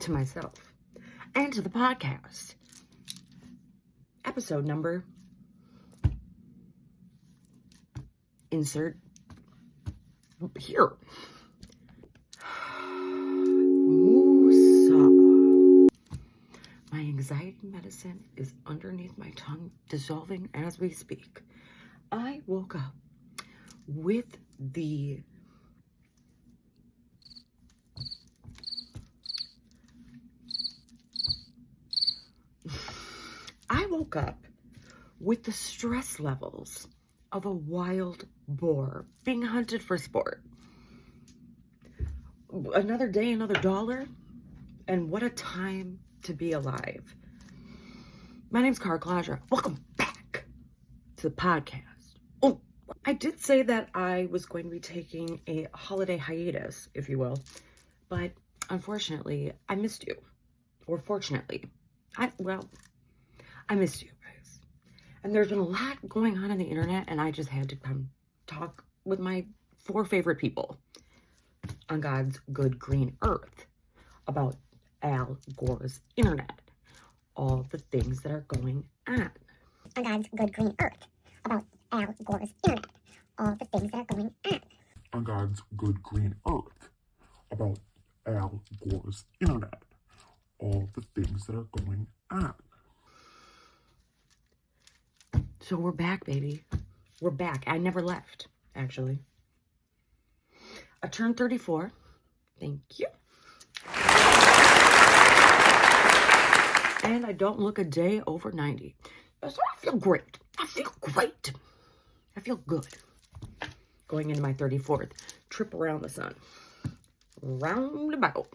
to myself and to the podcast. Episode number. Insert here. Woosah. My anxiety medicine is underneath my tongue, dissolving as we speak. I woke up with the stress levels of a wild boar being hunted for sport. Another day, another dollar, and what a time to be alive. My name's Cara Claudia. Welcome back to the podcast. Oh, I did say that I was going to be taking a holiday hiatus, if you will, but unfortunately, I missed you. Or fortunately, I missed you guys. And there's been a lot going on the internet, and I just had to come talk with my 4 favorite people on God's good green earth about Al Gore's internet. All the things that are going on. On God's good green earth about Al Gore's internet. All the things that are going on. On God's good green earth about Al Gore's internet. All the things that are going on. So we're back, baby. We're back. I never left, actually. I turned 34. Thank you. And I don't look a day over 90. So I feel great. I feel great. I feel good. Going into my 34th trip around the sun. Roundabout.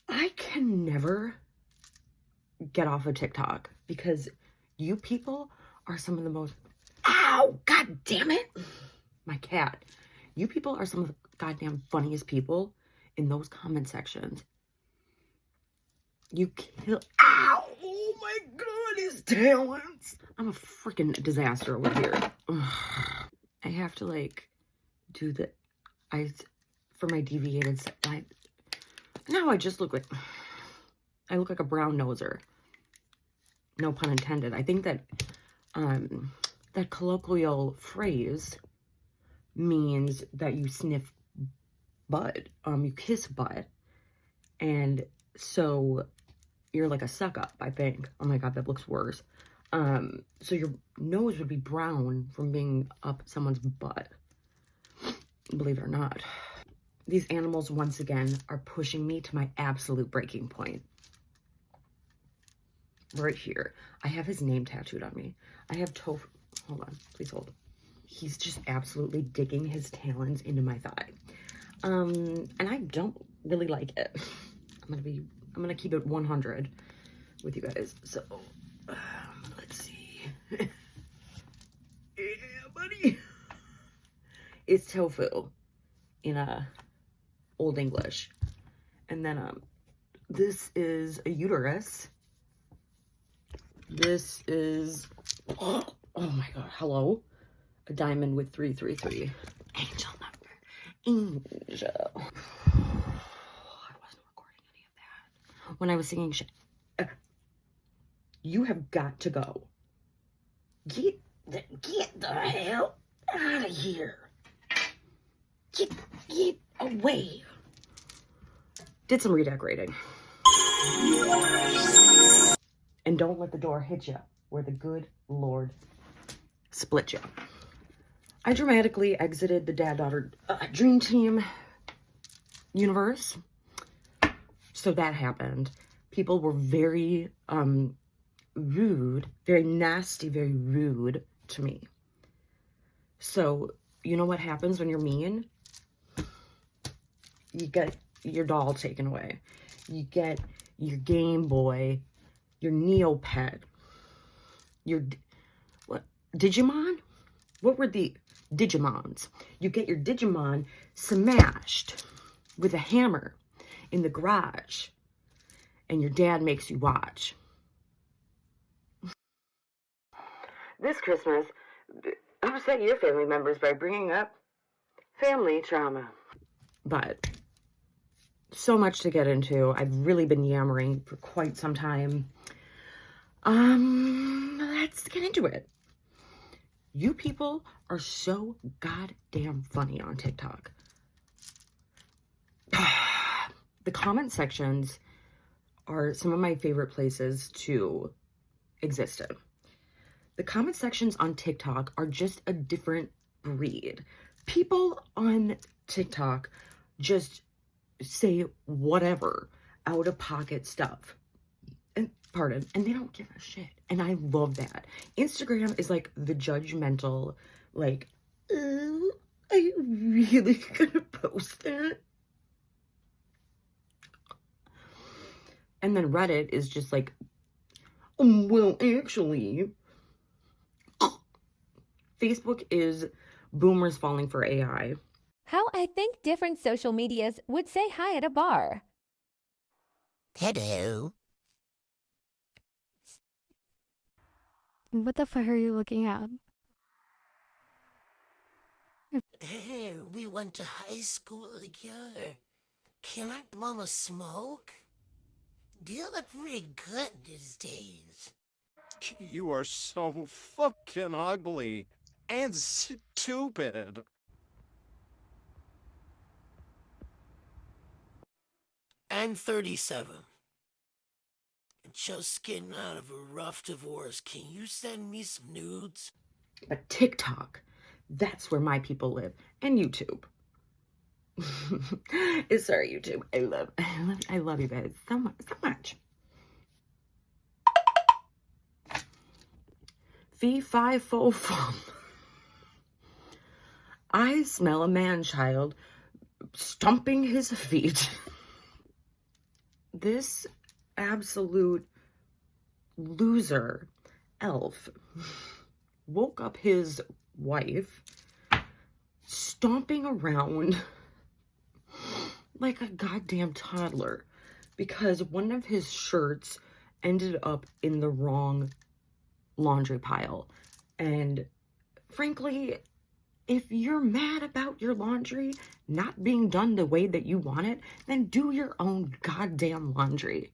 I can never get off of TikTok because you people are some of the most... Ow! God damn it! My cat. You people are some of the goddamn funniest people in those comment sections. You kill... Ow! Oh my god, his talents! I'm a freaking disaster over here. Ugh. I have to, like, do the... For my deviated side. Now I just look like... I look like a brown noser. No pun intended. I think that that colloquial phrase means that you sniff butt. You kiss butt. And so you're like a suck up, I think. Oh my god, that looks worse. So your nose would be brown from being up someone's butt. Believe it or not. These animals, once again, are pushing me to my absolute breaking point. Right here. I have his name tattooed on me. I have Tofu. Hold on. Please hold. He's just absolutely digging his talons into my thigh. And I don't really like it. I'm gonna keep it 100 with you guys. So, let's see. Yeah, buddy. It's Tofu in Old English. And then, this is a uterus. This is, oh my god, hello? A diamond with 333. Angel number. Angel. I wasn't recording any of that. When I was singing shit. You have got to go. Get the hell out of here. Get away. Did some redecorating. And don't let the door hit you where the good Lord split you. I dramatically exited the dad-daughter dream team universe. So that happened. People were very rude, very nasty, very rude to me. So, you know what happens when you're mean? You get your doll taken away. You get your Game Boy, your Neopet, your what Digimon? What were the Digimons? You get your Digimon smashed with a hammer in the garage, and your dad makes you watch. This Christmas, upset your family members by bringing up family trauma. But So much to get into. I've really been yammering for quite some time. Let's get into it. You people are so goddamn funny on TikTok. The comment sections are some of my favorite places to exist in. The comment sections on TikTok are just a different breed. People on TikTok just say whatever out of pocket stuff. And they don't give a shit. And I love that. Instagram is like the judgmental, like, oh, are you really gonna post that? And then Reddit is just like, well, actually. Facebook is boomers falling for AI. How I think different social medias would say hi at a bar. Hello. What the fuck are you looking at? Hey, we went to high school together. Can I blow a smoke? You look pretty good these days. You are so fucking ugly and stupid. I'm 37. Just getting out of a rough divorce. Can you send me some nudes? But TikTok, that's where my people live. And YouTube. Sorry, YouTube. I love you guys so much. Fee, fi, fo, fum. I smell a man-child stomping his feet. This absolute loser elf woke up his wife stomping around like a goddamn toddler because one of his shirts ended up in the wrong laundry pile. And frankly, if you're mad about your laundry not being done the way that you want it, then do your own goddamn laundry.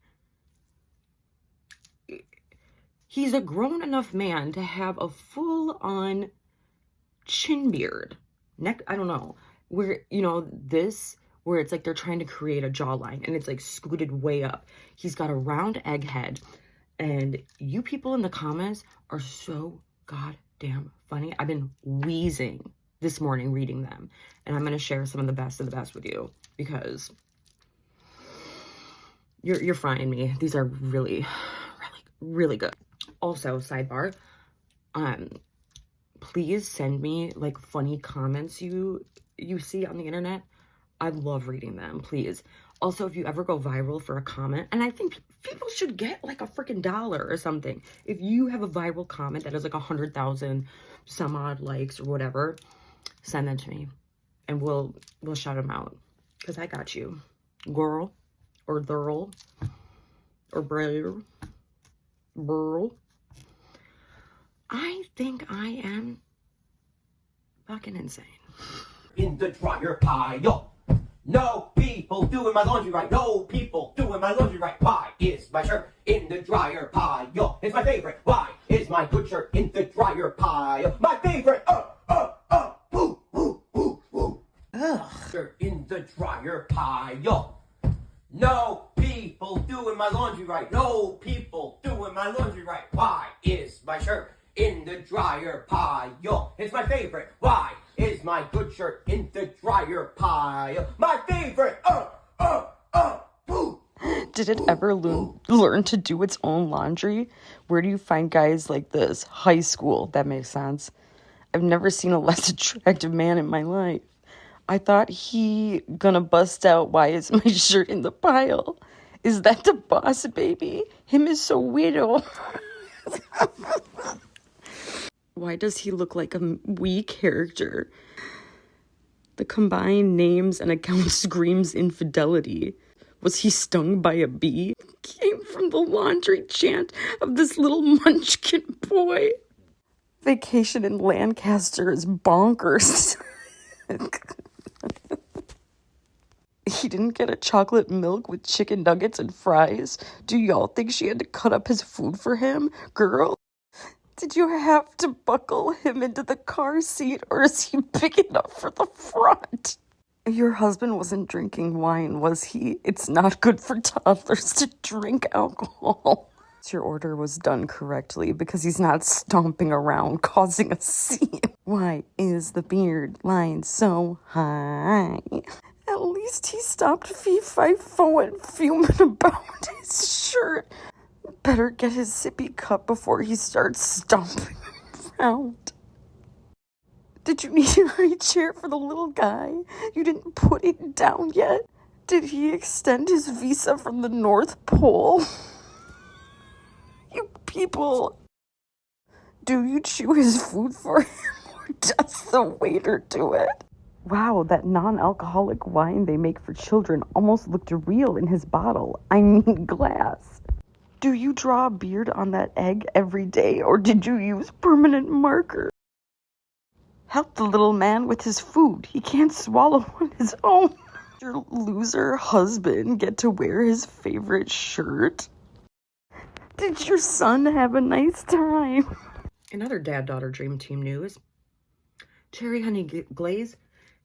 He's a grown enough man to have a full-on chin beard. I don't know, where, where it's like they're trying to create a jawline and it's like scooted way up. He's got a round egg head. And you people in the comments are so goddamn funny. I've been wheezing this morning reading them. And I'm going to share some of the best with you because you're frying me. These are really, really, really good. Also, sidebar, please send me like funny comments you see on the internet. I love reading them, please. Also, if you ever go viral for a comment, and I think people should get like a freaking $1 or something. If you have a viral comment that has like 100,000 some odd likes or whatever, send that to me and we'll shout them out because I got you, girl or thurl or brother, burl. I think I am fucking insane. In the dryer pile. No people doing my laundry right. No people doing my laundry right. Why is my shirt in the dryer pile? It's my favorite. Why is my good shirt in the dryer pile? My favorite. Ooh, ooh, ooh, ooh. Ugh. Shirt in the dryer pile. No people doing my laundry right. No people doing my laundry right. Why is my shirt in the dryer pile? It's my favorite. Why is my good shirt in the dryer pile? My favorite. Boo. Did it ever learn to do its own laundry? Where do you find guys like this? High school. That makes sense. I've never seen a less attractive man in my life. I thought he gonna bust out, why is my shirt in the pile? Is that the boss baby? Him is so weirdo. Why does he look like a wee character? The combined names and account screams infidelity. Was he stung by a bee? Came from the laundry chant of this little munchkin boy. Vacation in Lancaster is bonkers. He didn't get a chocolate milk with chicken nuggets and fries. Do y'all think she had to cut up his food for him? Girl, did you have to buckle him into the car seat, or is he big enough for the front? Your husband wasn't drinking wine, was he? It's not good for toddlers to drink alcohol. Your order was done correctly because he's not stomping around causing a scene. Why is the beard line so high? At least he stopped fee-fi-foing fuming about his shirt. Better get his sippy cup before he starts stomping around. Did you need an high chair for the little guy? You didn't put it down yet? Did he extend his visa from the North Pole? You people. Do you chew his food for him, or does the waiter do it? Wow, that non-alcoholic wine they make for children almost looked real in his bottle. I mean glass. Do you draw a beard on that egg every day, or did you use permanent marker? Help the little man with his food. He can't swallow on his own. Your loser husband get to wear his favorite shirt? Did your son have a nice time? In other dad-daughter dream team news, Cherry Honey Glaze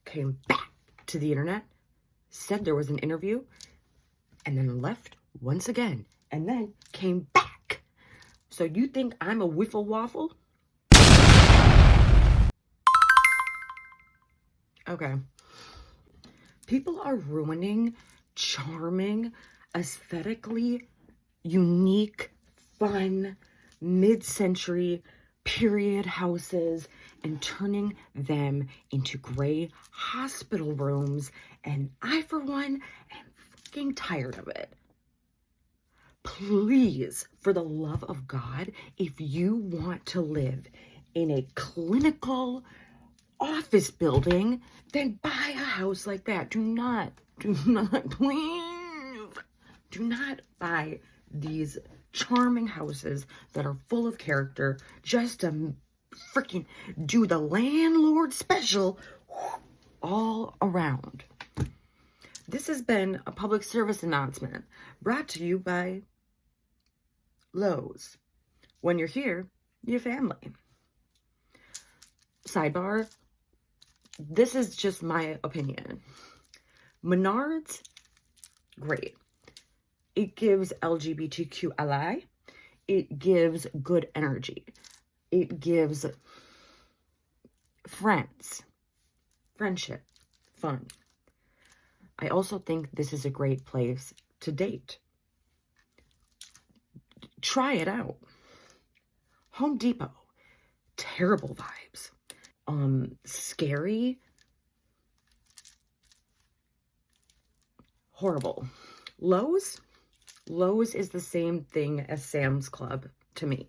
came back to the internet, said there was an interview, and then left once again, and then came back. So you think I'm a wiffle waffle? Okay. People are ruining charming, aesthetically unique, fun, mid-century period houses and turning them into gray hospital rooms, and I, for one, am fucking tired of it. Please, for the love of God, if you want to live in a clinical office building, then buy a house like that. Do not, please, do not buy these charming houses that are full of character just to freaking do the landlord special all around. This has been a public service announcement brought to you by Lowe's. When you're here, your family. Sidebar, this is just my opinion. Menards, great. It gives LGBTQ ally. It gives good energy. It gives friends, friendship, fun. I also think this is a great place to date. Try it out. Home Depot, terrible vibes. Scary, horrible. Lowe's is the same thing as Sam's Club to me.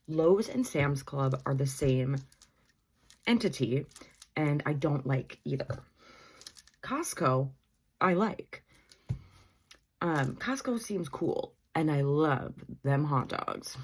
Lowe's and Sam's Club are the same entity, and I don't like either. Costco, I like. Costco seems cool, and I love them hot dogs.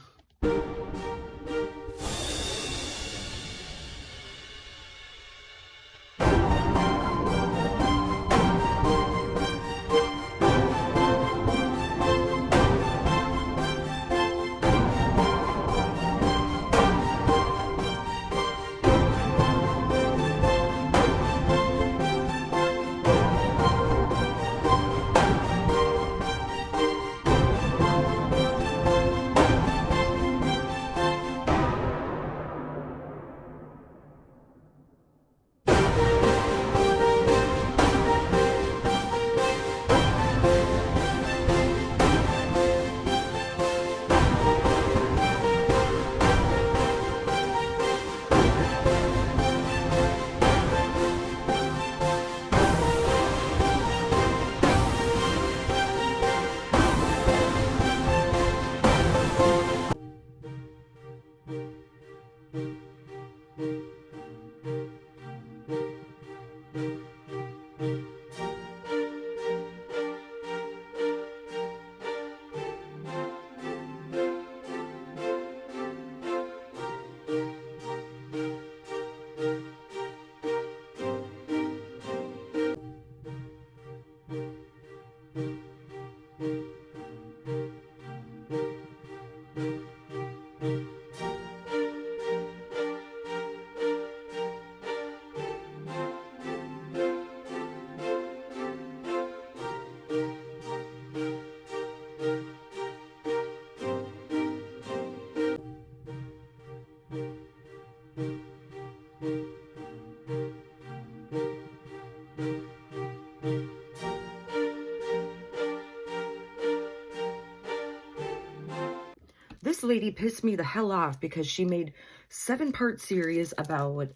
This lady pissed me the hell off because she made 7-part series about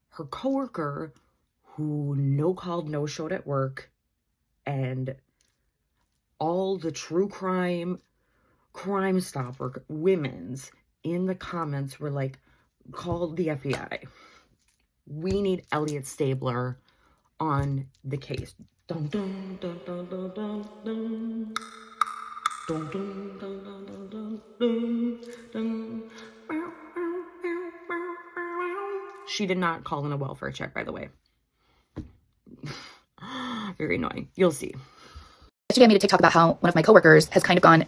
her coworker who no-called, no-showed at work, and all the true Crime Stopper women's in the comments were like, call the FBI. We need Elliot Stabler on the case. Dun, dun, dun, dun, dun, dun, dun. Dun, dun, dun, dun, dun, dun, dun, dun. She did not call in a welfare check, by the way. Very annoying. You'll see. Yesterday I made a TikTok about how one of my coworkers has kind of gone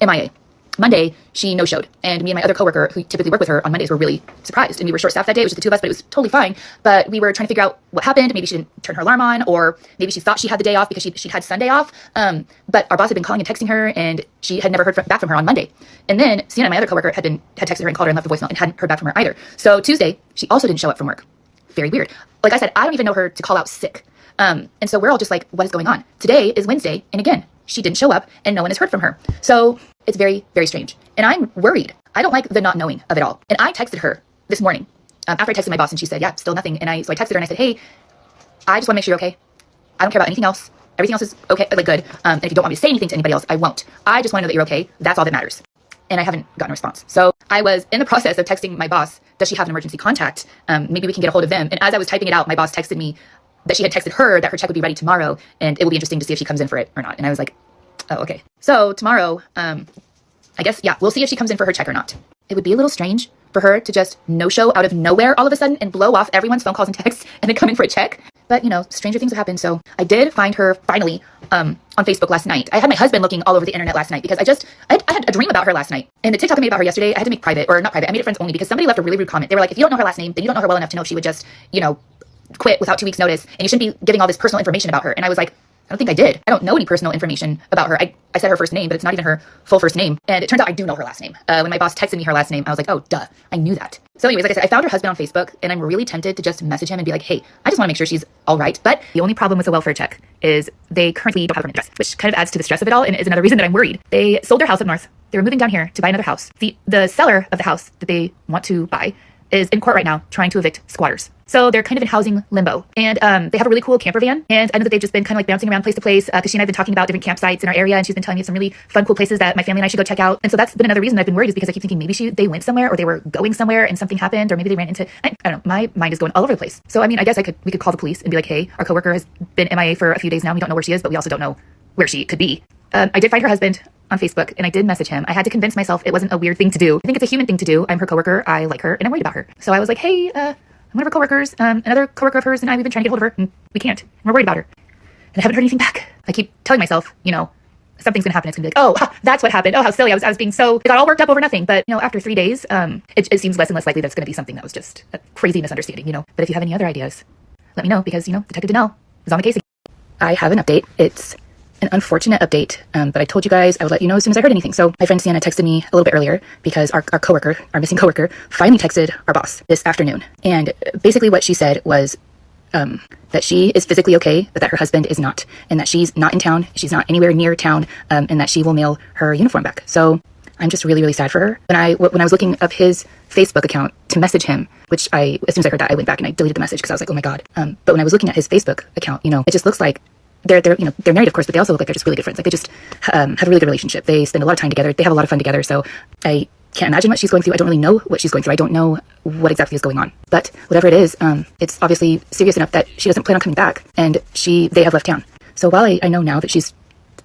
MIA. Monday, she no-showed, and me and my other coworker, who typically work with her on Mondays, were really surprised. And we were short-staffed that day. It was just the two of us, but it was totally fine. But we were trying to figure out what happened. Maybe she didn't turn her alarm on, or maybe she thought she had the day off because she'd had Sunday off. But our boss had been calling and texting her, and she had never heard back from her on Monday. And then Sienna, my other coworker, had texted her and called her and left a voicemail and hadn't heard back from her either. So Tuesday, she also didn't show up from work. Very weird. Like I said, I don't even know her to call out sick. And so we're all just like, what is going on? Today is Wednesday, and again, she didn't show up, and no one has heard from her. So it's very, very strange. And I'm worried. I don't like the not knowing of it all. And I texted her this morning after I texted my boss, and she said, yeah, still nothing. And so I texted her and I said, hey, I just want to make sure you're okay. I don't care about anything else. Everything else is okay, like good. And if you don't want me to say anything to anybody else, I won't. I just want to know that you're okay. That's all that matters. And I haven't gotten a response. So I was in the process of texting my boss, does she have an emergency contact? Maybe we can get a hold of them. And as I was typing it out, my boss texted me that she had texted her that her check would be ready tomorrow, and it will be interesting to see if she comes in for it or not. And I was like, oh, okay. So tomorrow, I guess, yeah, we'll see if she comes in for her check or not. It would be a little strange for her to just no-show out of nowhere all of a sudden and blow off everyone's phone calls and texts and then come in for a check. But, you know, stranger things have happened. So I did find her finally on Facebook last night. I had my husband looking all over the internet last night because I had a dream about her last night. And the TikTok I made about her yesterday, I had to make private, or not private, I made it friends only because somebody left a really rude comment. They were like, if you don't know her last name, then you don't know her well enough to know if she would just, you know, quit without 2 weeks notice, and you shouldn't be giving all this personal information about her. And I was like, I don't think I did. I don't know any personal information about her. I said her first name, but it's not even her full first name. And it turns out I do know her last name. When my boss texted me her last name, I was like, oh, duh, I knew that. So anyways, like I said, I found her husband on Facebook, and I'm really tempted to just message him and be like, hey, I just want to make sure she's all right. But the only problem with the welfare check is they currently don't have an address, which kind of adds to the stress of it all, and is another reason that I'm worried. They sold their house up north. They were moving down here to buy another house. The seller of the house that they want to buy is in court right now trying to evict squatters. So they're kind of in housing limbo. And they have a really cool camper van. And I know that they've just been kind of like bouncing around place to place because she and I have been talking about different campsites in our area. And she's been telling me some really fun, cool places that my family and I should go check out. And so that's been another reason I've been worried, is because I keep thinking maybe they went somewhere, or they were going somewhere and something happened, or maybe they ran into, I don't know, my mind is going all over the place. So I mean, I guess we could call the police and be like, hey, our coworker has been MIA for a few days now. We don't know where she is, but we also don't know where she could be. I did find her husband on Facebook, and I did message him. I had to convince myself it wasn't a weird thing to do. I think it's a human thing to do. I'm her coworker. I like her, and I'm worried about her. So I was like, hey, I'm one of her coworkers. Another coworker of hers and I, we've been trying to get hold of her, and we can't. And we're worried about her. And I haven't heard anything back. I keep telling myself, you know, something's gonna happen. It's gonna be like, oh, that's what happened. Oh, how silly. I was being so, it got all worked up over nothing. But, you know, after 3 days, it seems less and less likely that it's gonna be something that was just a crazy misunderstanding, you know. But if you have any other ideas, let me know, because, you know, Detective Danelle is on the case. I have an update. It's an unfortunate update, but I told you guys I would let you know as soon as I heard anything. So my friend Sienna texted me a little bit earlier because our coworker, our missing coworker, finally texted our boss this afternoon. And basically what she said was that she is physically okay, but that her husband is not, and that she's not in town, she's not anywhere near town, and that she will mail her uniform back. So I'm just really, really sad for her. When I was looking up his Facebook account to message him, which as soon as I heard that, I went back and I deleted the message because I was like, oh my God. But when I was looking at his Facebook account, you know, it just looks like they're married, of course, but they also look like they're just really good friends. Like they just have a really good relationship. They spend a lot of time together. They have a lot of fun together. So I can't imagine what she's going through. I don't really know what she's going through. I don't know what exactly is going on. But whatever it is, it's obviously serious enough that she doesn't plan on coming back, and they have left town. So while I know now that she's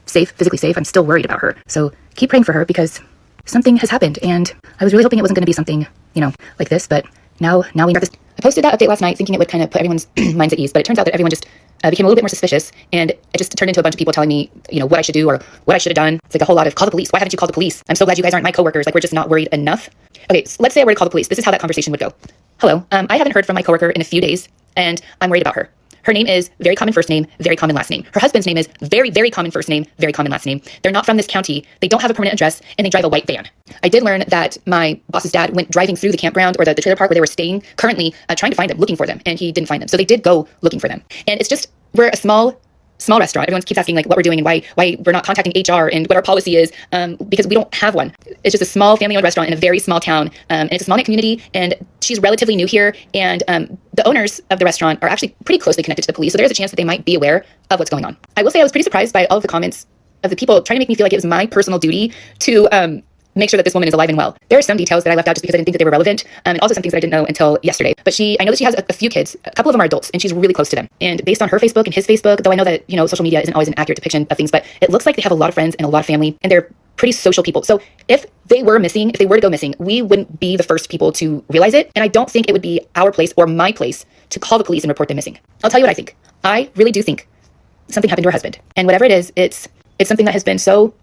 safe, physically safe, I'm still worried about her. So keep praying for her, because something has happened, and I was really hoping it wasn't going to be something, you know, like this. But now we got this. I posted that update last night thinking it would kind of put everyone's minds at ease, but it turns out that everyone just I became a little bit more suspicious, and it just turned into a bunch of people telling me, what I should do or what I should have done. It's like a whole lot of call the police. Why haven't you called the police? I'm so glad you guys aren't my coworkers. Like, we're just not worried enough. Okay, so let's say I were to call the police. This is how that conversation would go. Hello, I haven't heard from my coworker in a few days, and I'm worried about her. Her name is very common first name, very common last name. Her husband's name is very, very common first name, very common last name. They're not from this county. They don't have a permanent address, and they drive a white van. I did learn that my boss's dad went driving through the campground or the trailer park where they were staying, currently trying to find them, looking for them, and he didn't find them. So they did go looking for them. And it's just, we're a small restaurant. Everyone keeps asking like what we're doing and why we're not contacting HR and what our policy is, because we don't have one. It's just a small family-owned restaurant in a very small town, and it's a small-knit community, and she's relatively new here, and the owners of the restaurant are actually pretty closely connected to the police, so there's a chance that they might be aware of what's going on. I will say I was pretty surprised by all of the comments of the people trying to make me feel like it was my personal duty to make sure that this woman is alive and well. There are some details that I left out just because I didn't think that they were relevant, and also some things that I didn't know until yesterday. But I know that she has a few kids. A couple of them are adults, and she's really close to them. And based on her Facebook and his Facebook, though I know that, social media isn't always an accurate depiction of things, but it looks like they have a lot of friends and a lot of family, and they're pretty social people. So if they were to go missing, we wouldn't be the first people to realize it, and I don't think it would be our place or my place to call the police and report them missing. I'll tell you what I think. I really do think something happened to her husband. And whatever it is, it's something that has been so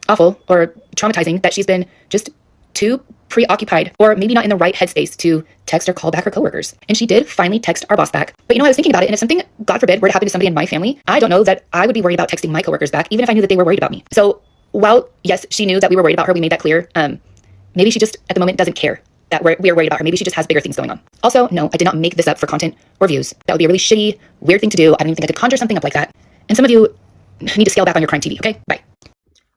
awful or traumatizing that she's been just too preoccupied or maybe not in the right headspace to text or call back her coworkers. And she did finally text our boss back. But I was thinking about it, and if something, God forbid, were to happen to somebody in my family, I don't know that I would be worried about texting my coworkers back, even if I knew that they were worried about me. So while, yes, she knew that we were worried about her, we made that clear, maybe she just, at the moment, doesn't care that we are worried about her. Maybe she just has bigger things going on. Also, no, I did not make this up for content or views. That would be a really shitty, weird thing to do. I don't even think I could conjure something up like that. And some of you need to scale back on your crime TV, okay? Bye.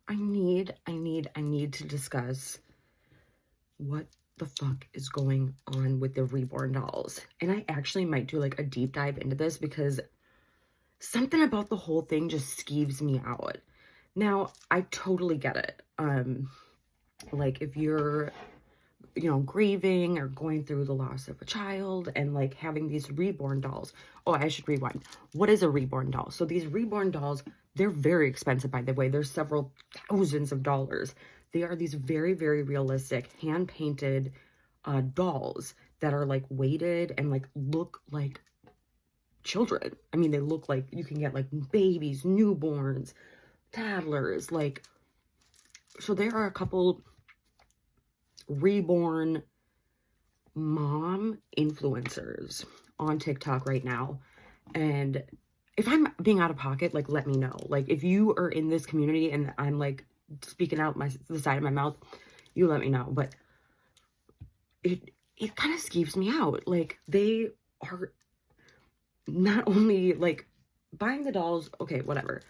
I need to discuss what the fuck is going on with the reborn dolls. And I actually might do like a deep dive into this because something about the whole thing just skeeves me out. Now, I totally get it. Like if you're, grieving or going through the loss of a child and like having these reborn dolls. Oh, I should rewind. What is a reborn doll? So these reborn dolls, they're very expensive, by the way. They're several thousands of dollars. They are these very, very realistic, hand-painted dolls that are like weighted and like look like children. I mean, they look like you can get like babies, newborns, toddlers, like. So there are a couple reborn mom influencers on TikTok right now, and if I'm being out of pocket, like, let me know. Like, if you are in this community and I'm like speaking out the side of my mouth, you let me know. But it kind of skeeves me out. Like, they are not only like buying the dolls, okay, whatever,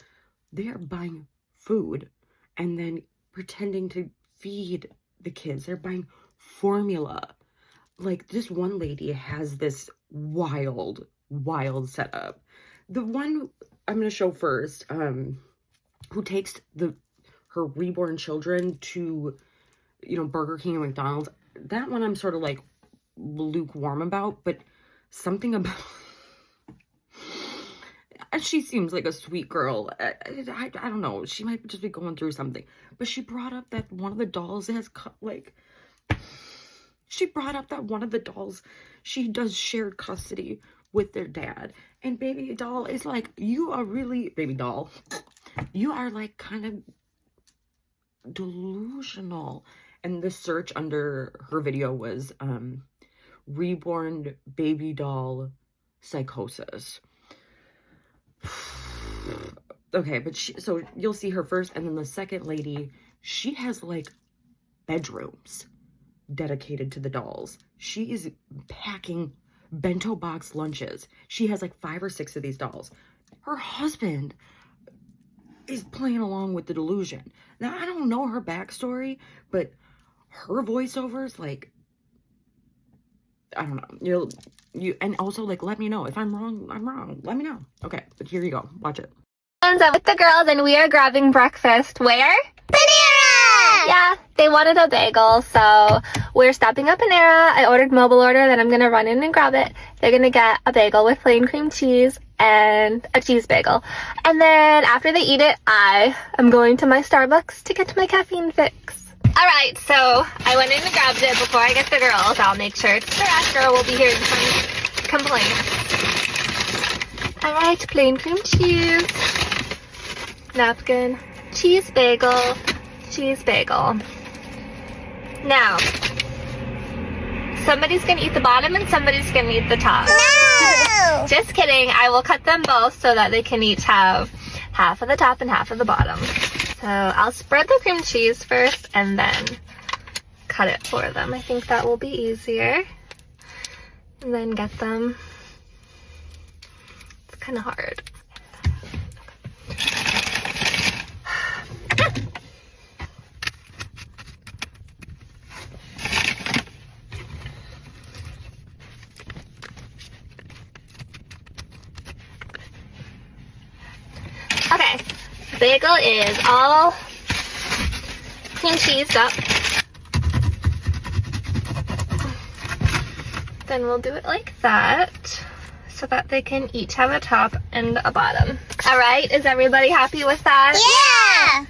they are buying food and then pretending to feed the kids. They're buying formula. Like, this one lady has this wild setup. The one I'm going to show first, who takes her reborn children to, Burger King and McDonald's, that one I'm sort of like lukewarm about, but something about, and she seems like a sweet girl. I don't know. She might just be going through something. But she brought up that one of the dolls has she does shared custody with their dad. And baby doll is like, baby doll, you are like kind of delusional. And the search under her video was reborn baby doll psychosis. Okay, but so you'll see her first, and then the second lady, she has like bedrooms dedicated to the dolls. She is packing bento box lunches. She has like 5 or 6 of these dolls. Her husband is playing along with the delusion. Now, I don't know her backstory, but her voiceovers, like, I don't know. You and also, like, let me know. If I'm wrong, I'm wrong. Let me know. Okay, but here you go. Watch it. I'm with the girls and we are grabbing breakfast. Where? Panera! Yeah, they wanted a bagel, so we're stopping at Panera. I ordered mobile order, then I'm gonna run in and grab it. They're gonna get a bagel with plain cream cheese and a cheese bagel. And then after they eat it, I am going to my Starbucks to get my caffeine fix. Alright, so I went in and grabbed it before I get the girls. I'll make sure it's the trash girl will be here to complain. All right, plain cream cheese, napkin, cheese bagel, cheese bagel. Now, somebody's gonna eat the bottom and somebody's gonna eat the top. No! Just kidding, I will cut them both so that they can each have half of the top and half of the bottom. So I'll spread the cream cheese first and then cut it for them. I think that will be easier. And then get them. It's kind of hard. Okay, bagel is all cream cheesed up. Then we'll do it like that so that they can each have a top and a bottom. All right, is everybody happy with that? Yeah!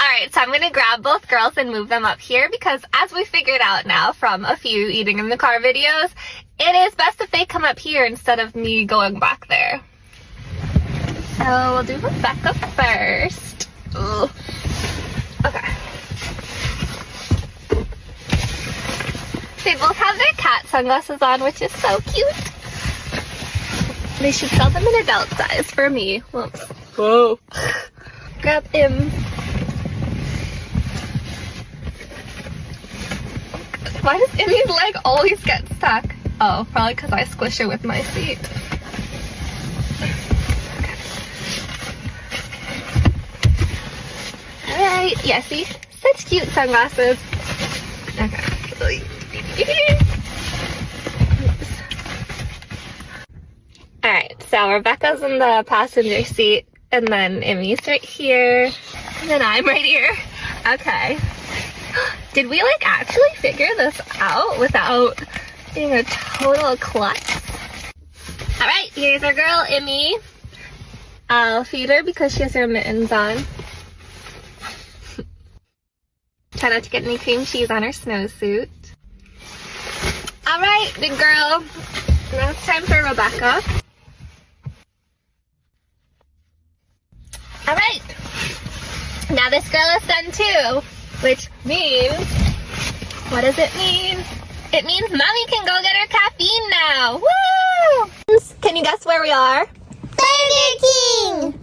All right, so I'm gonna grab both girls and move them up here because as we figured out now from a few eating in the car videos, it is best if they come up here instead of me going back there. So we'll do Rebecca first. Ugh. Okay. They both have their cat sunglasses on, which is so cute. They should sell them in adult size for me. Whoops. Whoa. Grab him. Why does Emmy's leg always get stuck? Oh, probably because I squish it with my feet. Alright, yeah, see? Such cute sunglasses. Okay. Alright, so Rebecca's in the passenger seat, and then Emmy's right here, and then I'm right here. Okay. Did we like actually figure this out without being a total klutz? Alright, here's our girl, Emmy. I'll feed her because she has her mittens on. Try not to get any cream cheese on her snowsuit. Alright, big girl. Now it's time for Rebecca. Alright. Now this girl is done too. Which means, what does it mean? It means Mommy can go get her caffeine now. Woo! Can you guess where we are? Burger King!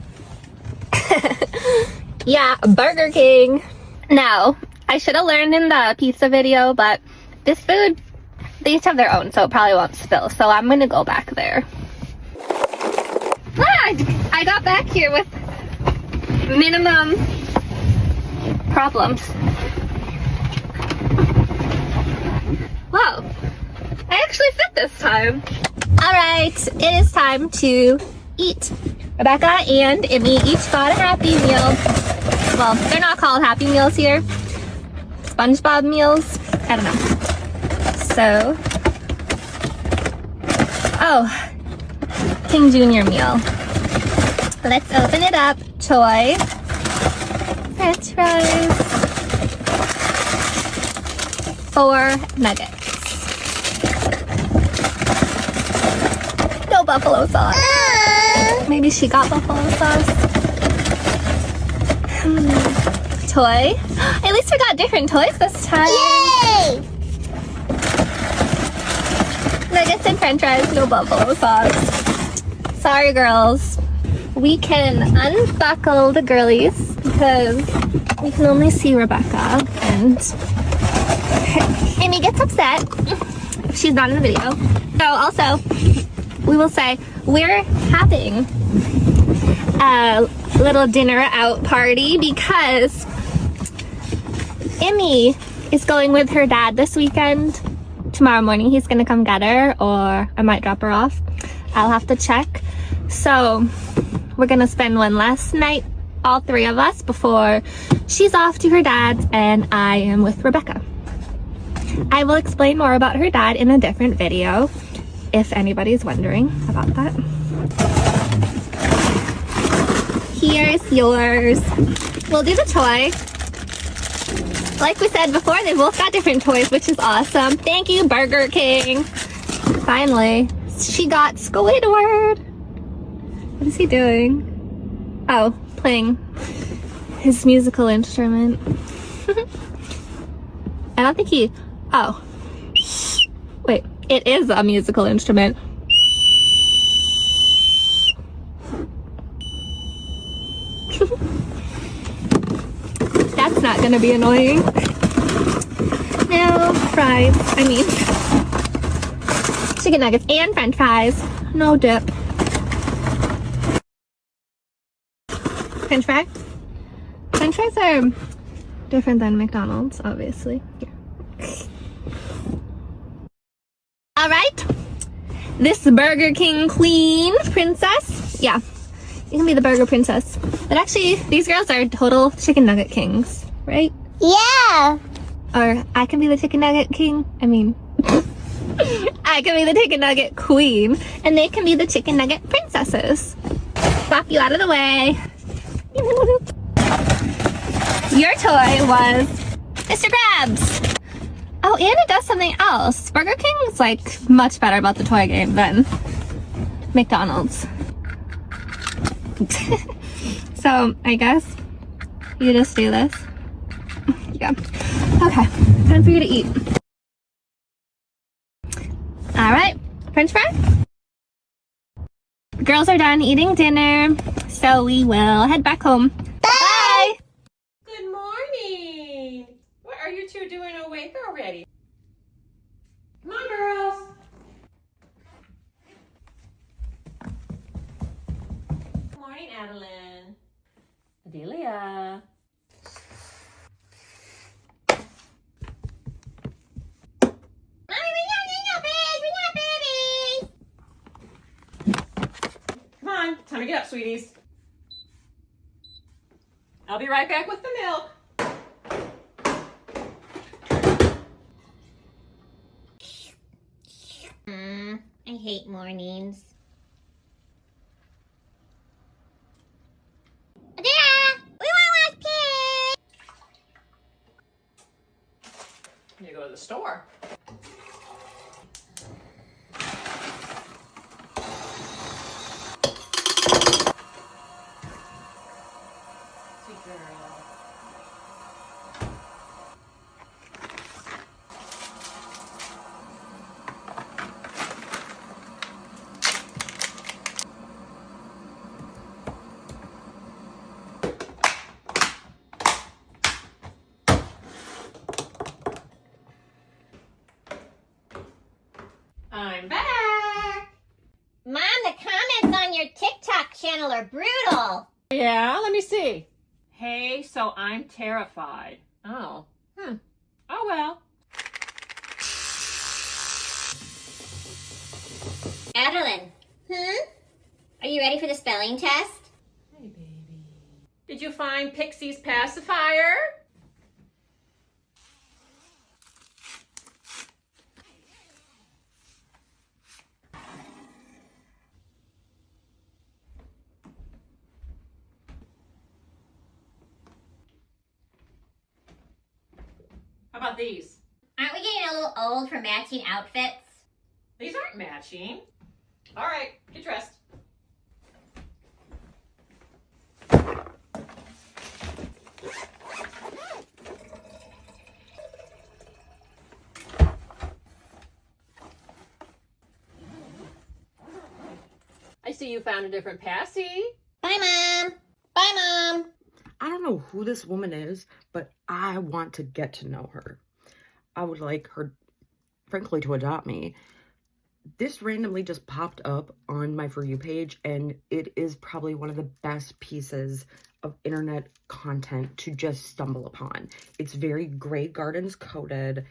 Yeah, Burger King. Now, I should have learned in the pizza video, but this food, they each have their own, so it probably won't spill. So I'm gonna go back there. Ah, I got back here with minimum problems. Whoa, I actually fit this time. All right, it is time to eat. Rebecca and Emmy each got a Happy Meal. Well, they're not called Happy Meals here. SpongeBob meals? I don't know. So, oh, King Jr. meal. Let's open it up. Toy, French fries, 4 nuggets. No buffalo sauce. Maybe she got buffalo sauce. Toy. At least we got different toys this time. Yay! Nuggets and French fries, no buffalo sauce. Sorry, girls. We can unbuckle the girlies because we can only see Rebecca, and Amy gets upset if she's not in the video. So also, we will say we're having a little dinner out party because Emmy is going with her dad this weekend. Tomorrow morning he's gonna come get her, or I might drop her off. I'll have to check. So we're gonna spend one last night, all 3 of us, before she's off to her dad's and I am with Rebecca. I will explain more about her dad in a different video if anybody's wondering about that. Here's yours. We'll do the toy. Like we said before, they both got different toys, which is awesome. Thank you, Burger King. Finally. She got Squidward. What is he doing? Oh, playing his musical instrument. I don't think he... Oh. Wait, it is a musical instrument. That's not gonna be annoying. No fries. I mean, chicken nuggets and french fries. No dip. French fry? French fries are different than McDonald's, obviously. Alright. This Burger King queen princess. Yeah, you can be the burger princess. But actually, these girls are total chicken nugget kings, right? Yeah. Or I can be the chicken nugget king. I mean, I can be the chicken nugget queen, and they can be the chicken nugget princesses. Swap you out of the way. Your toy was Mr. Krabs. Oh, and it does something else. Burger King is like much better about the toy game than McDonald's. So I guess you just do this. Yeah. Okay, time for you to eat. All right, French fry. Girls are done eating dinner, so we will head back home. Bye. Good morning. What are you two doing awake already? Come on, girls. Good morning, Adeline. Adelia. Come on, time to get up, sweeties. I'll be right back with the milk. I hate mornings. Yeah, we want one pig. You go to the store. Sweet girl. I'm back. Mom, the comments on your TikTok channel are brutal. Yeah, let me see. Hey, so I'm terrified. Oh. Oh well. Adeline. Are you ready for the spelling test? Hey, baby. Did you find Pixie's pacifier? How about these? Aren't we getting a little old for matching outfits? These aren't matching. All right, get dressed. I see you found a different passy. Bye, Mom. Bye, Mom. I don't know who this woman is, but I want to get to know her. I would like her, frankly, to adopt me. This randomly just popped up on my For You page, and it is probably one of the best pieces of internet content to just stumble upon. It's very Grey Gardens coded.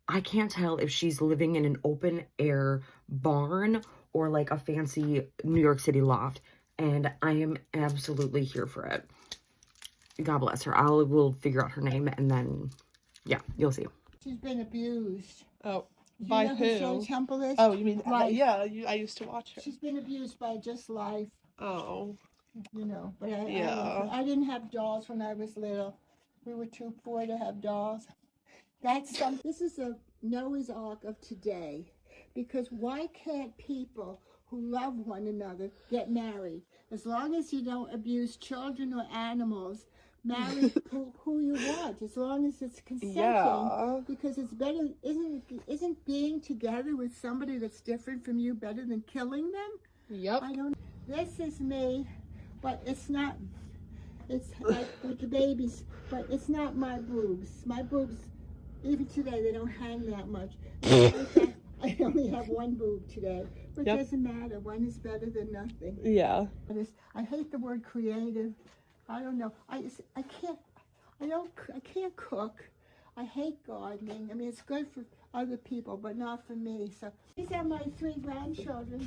I can't tell if she's living in an open air barn or like a fancy New York City loft, and I am absolutely here for it. God bless her. I will figure out her name, and then, yeah, you'll see. She's been abused. Oh, Do by you know who? Shirley Temple is? Oh, you mean Life. yeah? I used to watch her. She's been abused by Just Life. Oh, You know, but Yeah. I didn't have dolls when I was little. We were too poor to have dolls. This is a Noah's Ark of today, because why can't people who love one another get married. As long as you don't abuse children or animals, marry who you want, as long as it's consenting. Yeah. Because it's better, isn't being together with somebody that's different from you better than killing them? Yep. I don't. This is me, but it's not. It's like with the babies, but it's not my boobs. My boobs, even today, they don't hang that much. I only have one boob today, but it doesn't matter. One is better than nothing. Yeah. I hate the word creative. I don't know. I can't cook. I hate gardening. I mean, it's good for other people, but not for me. So these are my 3 grandchildren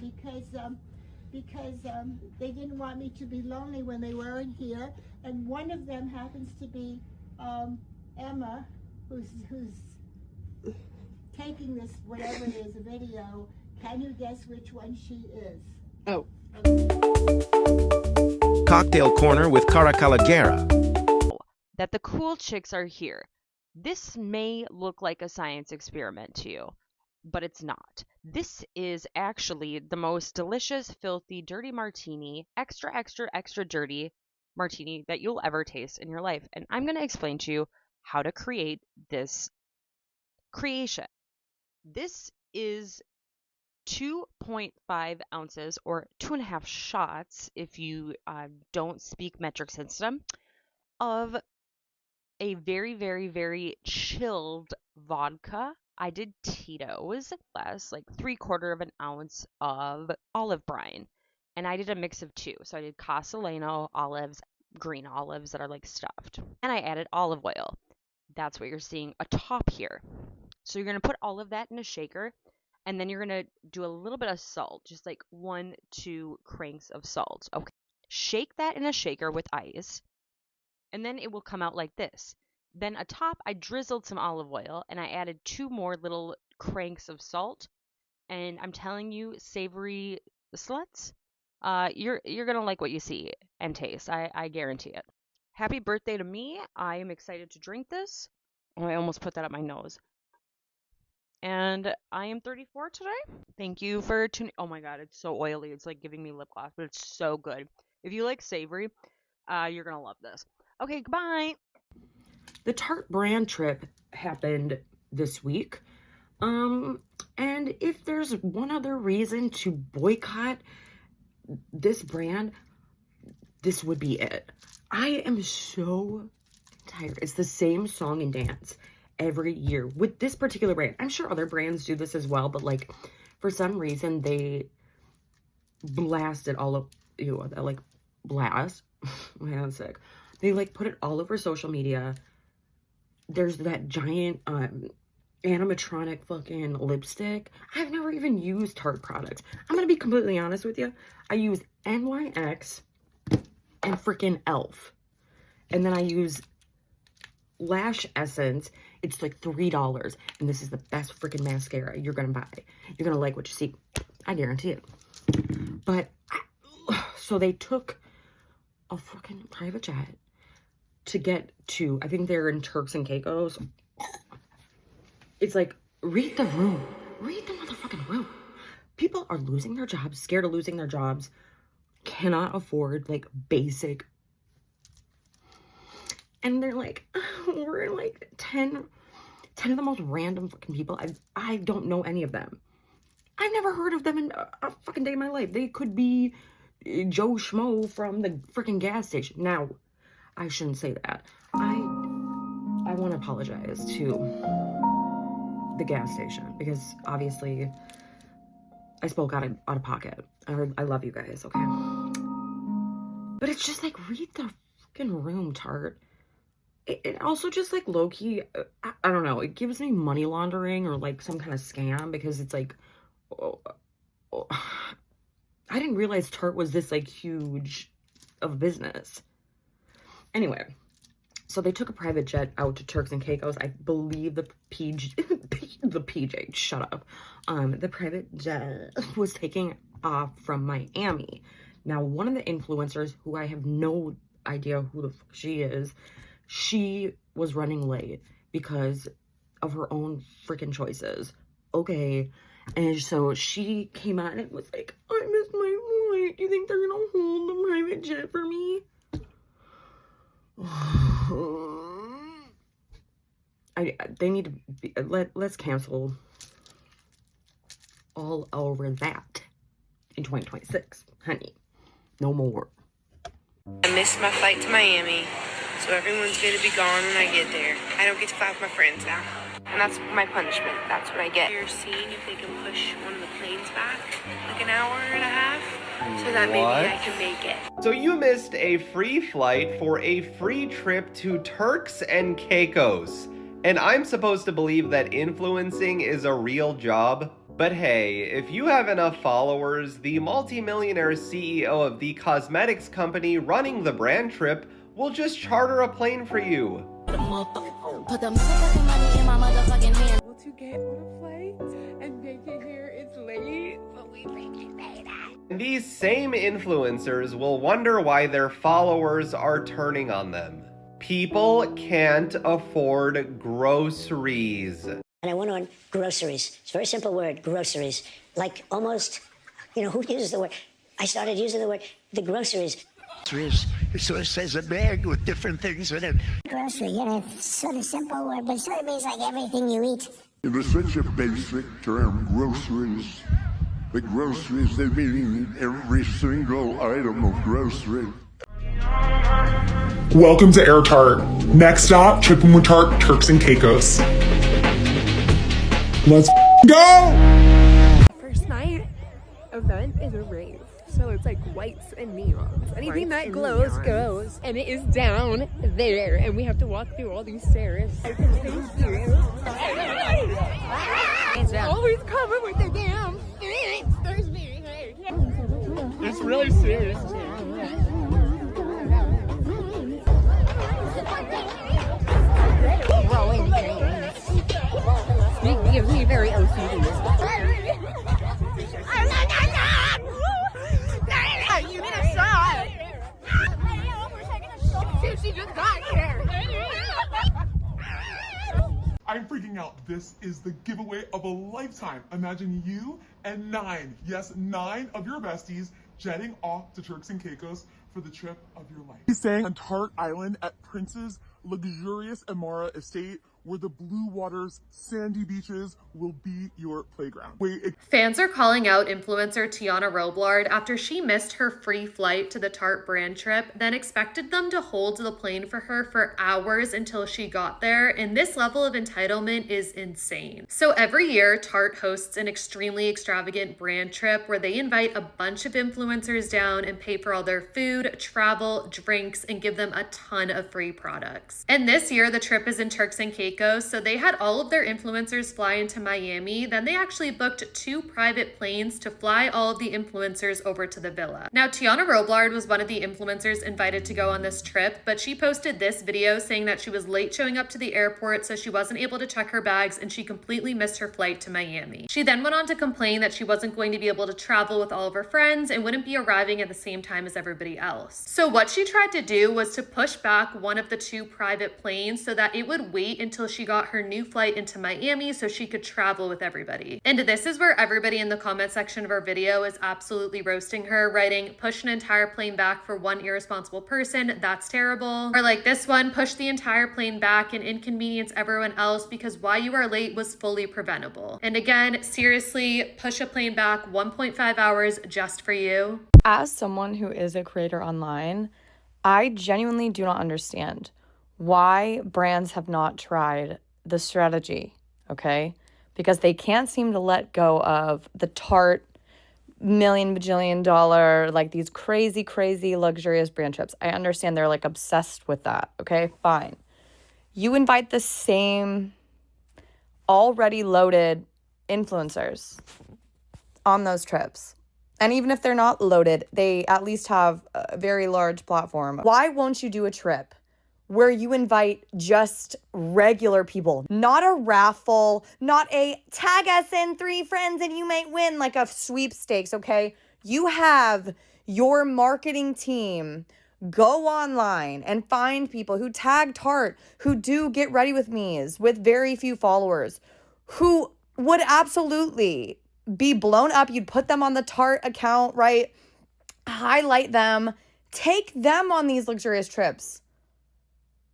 because they didn't want me to be lonely when they weren't here. And one of them happens to be Emma, who's taking this, whatever it is, a video. Can you guess which one she is? Oh. Cocktail Corner with Caracalagera. That the cool chicks are here. This may look like a science experiment to you, but it's not. This is actually the most delicious, filthy, dirty martini, extra, extra, extra dirty martini that you'll ever taste in your life. And I'm going to explain to you how to create this creation. This is 2.5 ounces or 2.5 shots, if you don't speak metric system, of a very, very, very chilled vodka. I did Tito's, less like 3/4 of an ounce of olive brine. And I did a mix of 2. So I did Castellano olives, green olives that are like stuffed. And I added olive oil. That's what you're seeing atop here. So you're going to put all of that in a shaker. And then you're going to do a little bit of salt, just like 1-2 cranks of salt. Okay. Shake that in a shaker with ice. And then it will come out like this. Then atop, I drizzled some olive oil and I added 2 more little cranks of salt. And I'm telling you, savory sluts, you're gonna like what you see and taste. I guarantee it. Happy birthday to me. I am excited to drink this. Oh, I almost put that up my nose. And I am 34 today. Thank you for tuning. Oh my god, it's so oily. It's like giving me lip gloss, but it's so good. If you like savory, you're gonna love this. Okay, goodbye. The Tarte brand trip happened this week. And if there's one other reason to boycott this brand, this would be it. I am so tired. It's the same song and dance every year with this particular brand. I'm sure other brands do this as well, but like for some reason they blast it all up. Like blast. Man, I'm sick. They like put it all over social media. There's that giant animatronic fucking lipstick. I've never even used Tarte products. I'm gonna be completely honest with you. I use NYX and freaking Elf. And then I use Lash Essence. It's like $3. And this is the best freaking mascara you're gonna buy. You're gonna like what you see. I guarantee it. But, so they took a freaking private jet to get to, I think they're in Turks and Caicos. It's like, read the room. Read the motherfucking room. People are losing their jobs, scared of losing their jobs, cannot afford, like, basic. And they're like, oh, we're like 10 of the most random fucking people. I don't know any of them. I've never heard of them in a fucking day in my life. They could be Joe Schmo from the freaking gas station. Now, I shouldn't say that. I want to apologize to the gas station because obviously I spoke out of pocket. I love you guys, okay? But it's just like, read the fucking room, Tarte. It also just like low-key, I don't know, it gives me money laundering or like some kind of scam because it's like, I didn't realize Tarte was this like huge of a business. Anyway, so they took a private jet out to Turks and Caicos. I believe the PJ, shut up. The private jet was taking off from Miami. Now, one of the influencers, who I have no idea who the fuck she is, she was running late because of her own freaking choices. Okay, And so she came on and was like, I missed my flight. Do you think they're gonna hold the private jet for me? They need to be, let's cancel all over that in 2026, honey. No more. I missed my flight to Miami, so everyone's gonna be gone when I get there. I don't get to fly with my friends now. And that's my punishment. That's what I get. They're seeing if they can push one of the planes back like an hour and a half, so that maybe I can make it. So you missed a free flight for a free trip to Turks and Caicos. And I'm supposed to believe that influencing is a real job? But hey, if you have enough followers, the multi-millionaire CEO of the cosmetics company running the brand trip will just charter a plane for you. Put the motherfucking money in my motherfucking hand. To get on a flight and make it here, it's late, but we think it made it. These same influencers will wonder why their followers are turning on them. People can't afford groceries. And I went on groceries. It's a very simple word, groceries. Like almost, who uses the word? I started using the word, the groceries. Groceries. So it says a bag with different things in it. Grocery, it's sort of simple word, but it sort of means like everything you eat. It was such a basic term, groceries. The groceries, they mean every single item of grocery. Welcome to Air Tart. Next stop, Tripping with Tart, Turks and Caicos. Let's go! First night event is a rave. So it's like whites and neons. Anything that glows goes. And it is down there. And we have to walk through all these stairs. It's always covered with the damn Thursday. It's really serious. Growing pains. It gives me very OCD. You need a shot. She just got here. I'm freaking out. This is the giveaway of a lifetime. Imagine you and 9 of your besties jetting off to Turks and Caicos for the trip of your life. He's staying on Tart Island at Prince's luxurious Amara estate, where the blue waters, sandy beaches will be your playground. Fans are calling out influencer Tiana Roblard after she missed her free flight to the Tarte brand trip, then expected them to hold the plane for her for hours until she got there, and this level of entitlement is insane. So every year, Tarte hosts an extremely extravagant brand trip where they invite a bunch of influencers down and pay for all their food, travel, drinks, and give them a ton of free products. And this year, the trip is in Turks and Caicos, so they had all of their influencers fly into Miami. Then they actually booked 2 private planes to fly all of the influencers over to the villa. Now, Tiana Roblard was one of the influencers invited to go on this trip, but she posted this video saying that she was late showing up to the airport, so she wasn't able to check her bags and she completely missed her flight to Miami. She then went on to complain that she wasn't going to be able to travel with all of her friends and wouldn't be arriving at the same time as everybody else. So what she tried to do was to push back one of the 2 private planes so that it would wait until she got her new flight into Miami so she could travel with everybody. And this is where everybody in the comment section of our video is absolutely roasting her, writing, push an entire plane back for one irresponsible person, that's terrible. Or like this one, push the entire plane back and inconvenience everyone else because why you are late was fully preventable. And again, seriously, push a plane back 1.5 hours just for you. As someone who is a creator online, I genuinely do not understand why brands have not tried the strategy, okay? Because they can't seem to let go of the Tarte million bajillion dollar, like these crazy, crazy luxurious brand trips. I understand they're like obsessed with that, okay? Fine. You invite the same already loaded influencers on those trips. And even if they're not loaded, they at least have a very large platform. Why won't you do a trip where you invite just regular people? Not a raffle, not a tag us in 3 friends and you might win, like a sweepstakes, okay? You have your marketing team go online and find people who tag Tarte, who do get ready with me's with very few followers, who would absolutely be blown up. You'd put them on the Tarte account, right? Highlight them. Take them on these luxurious trips.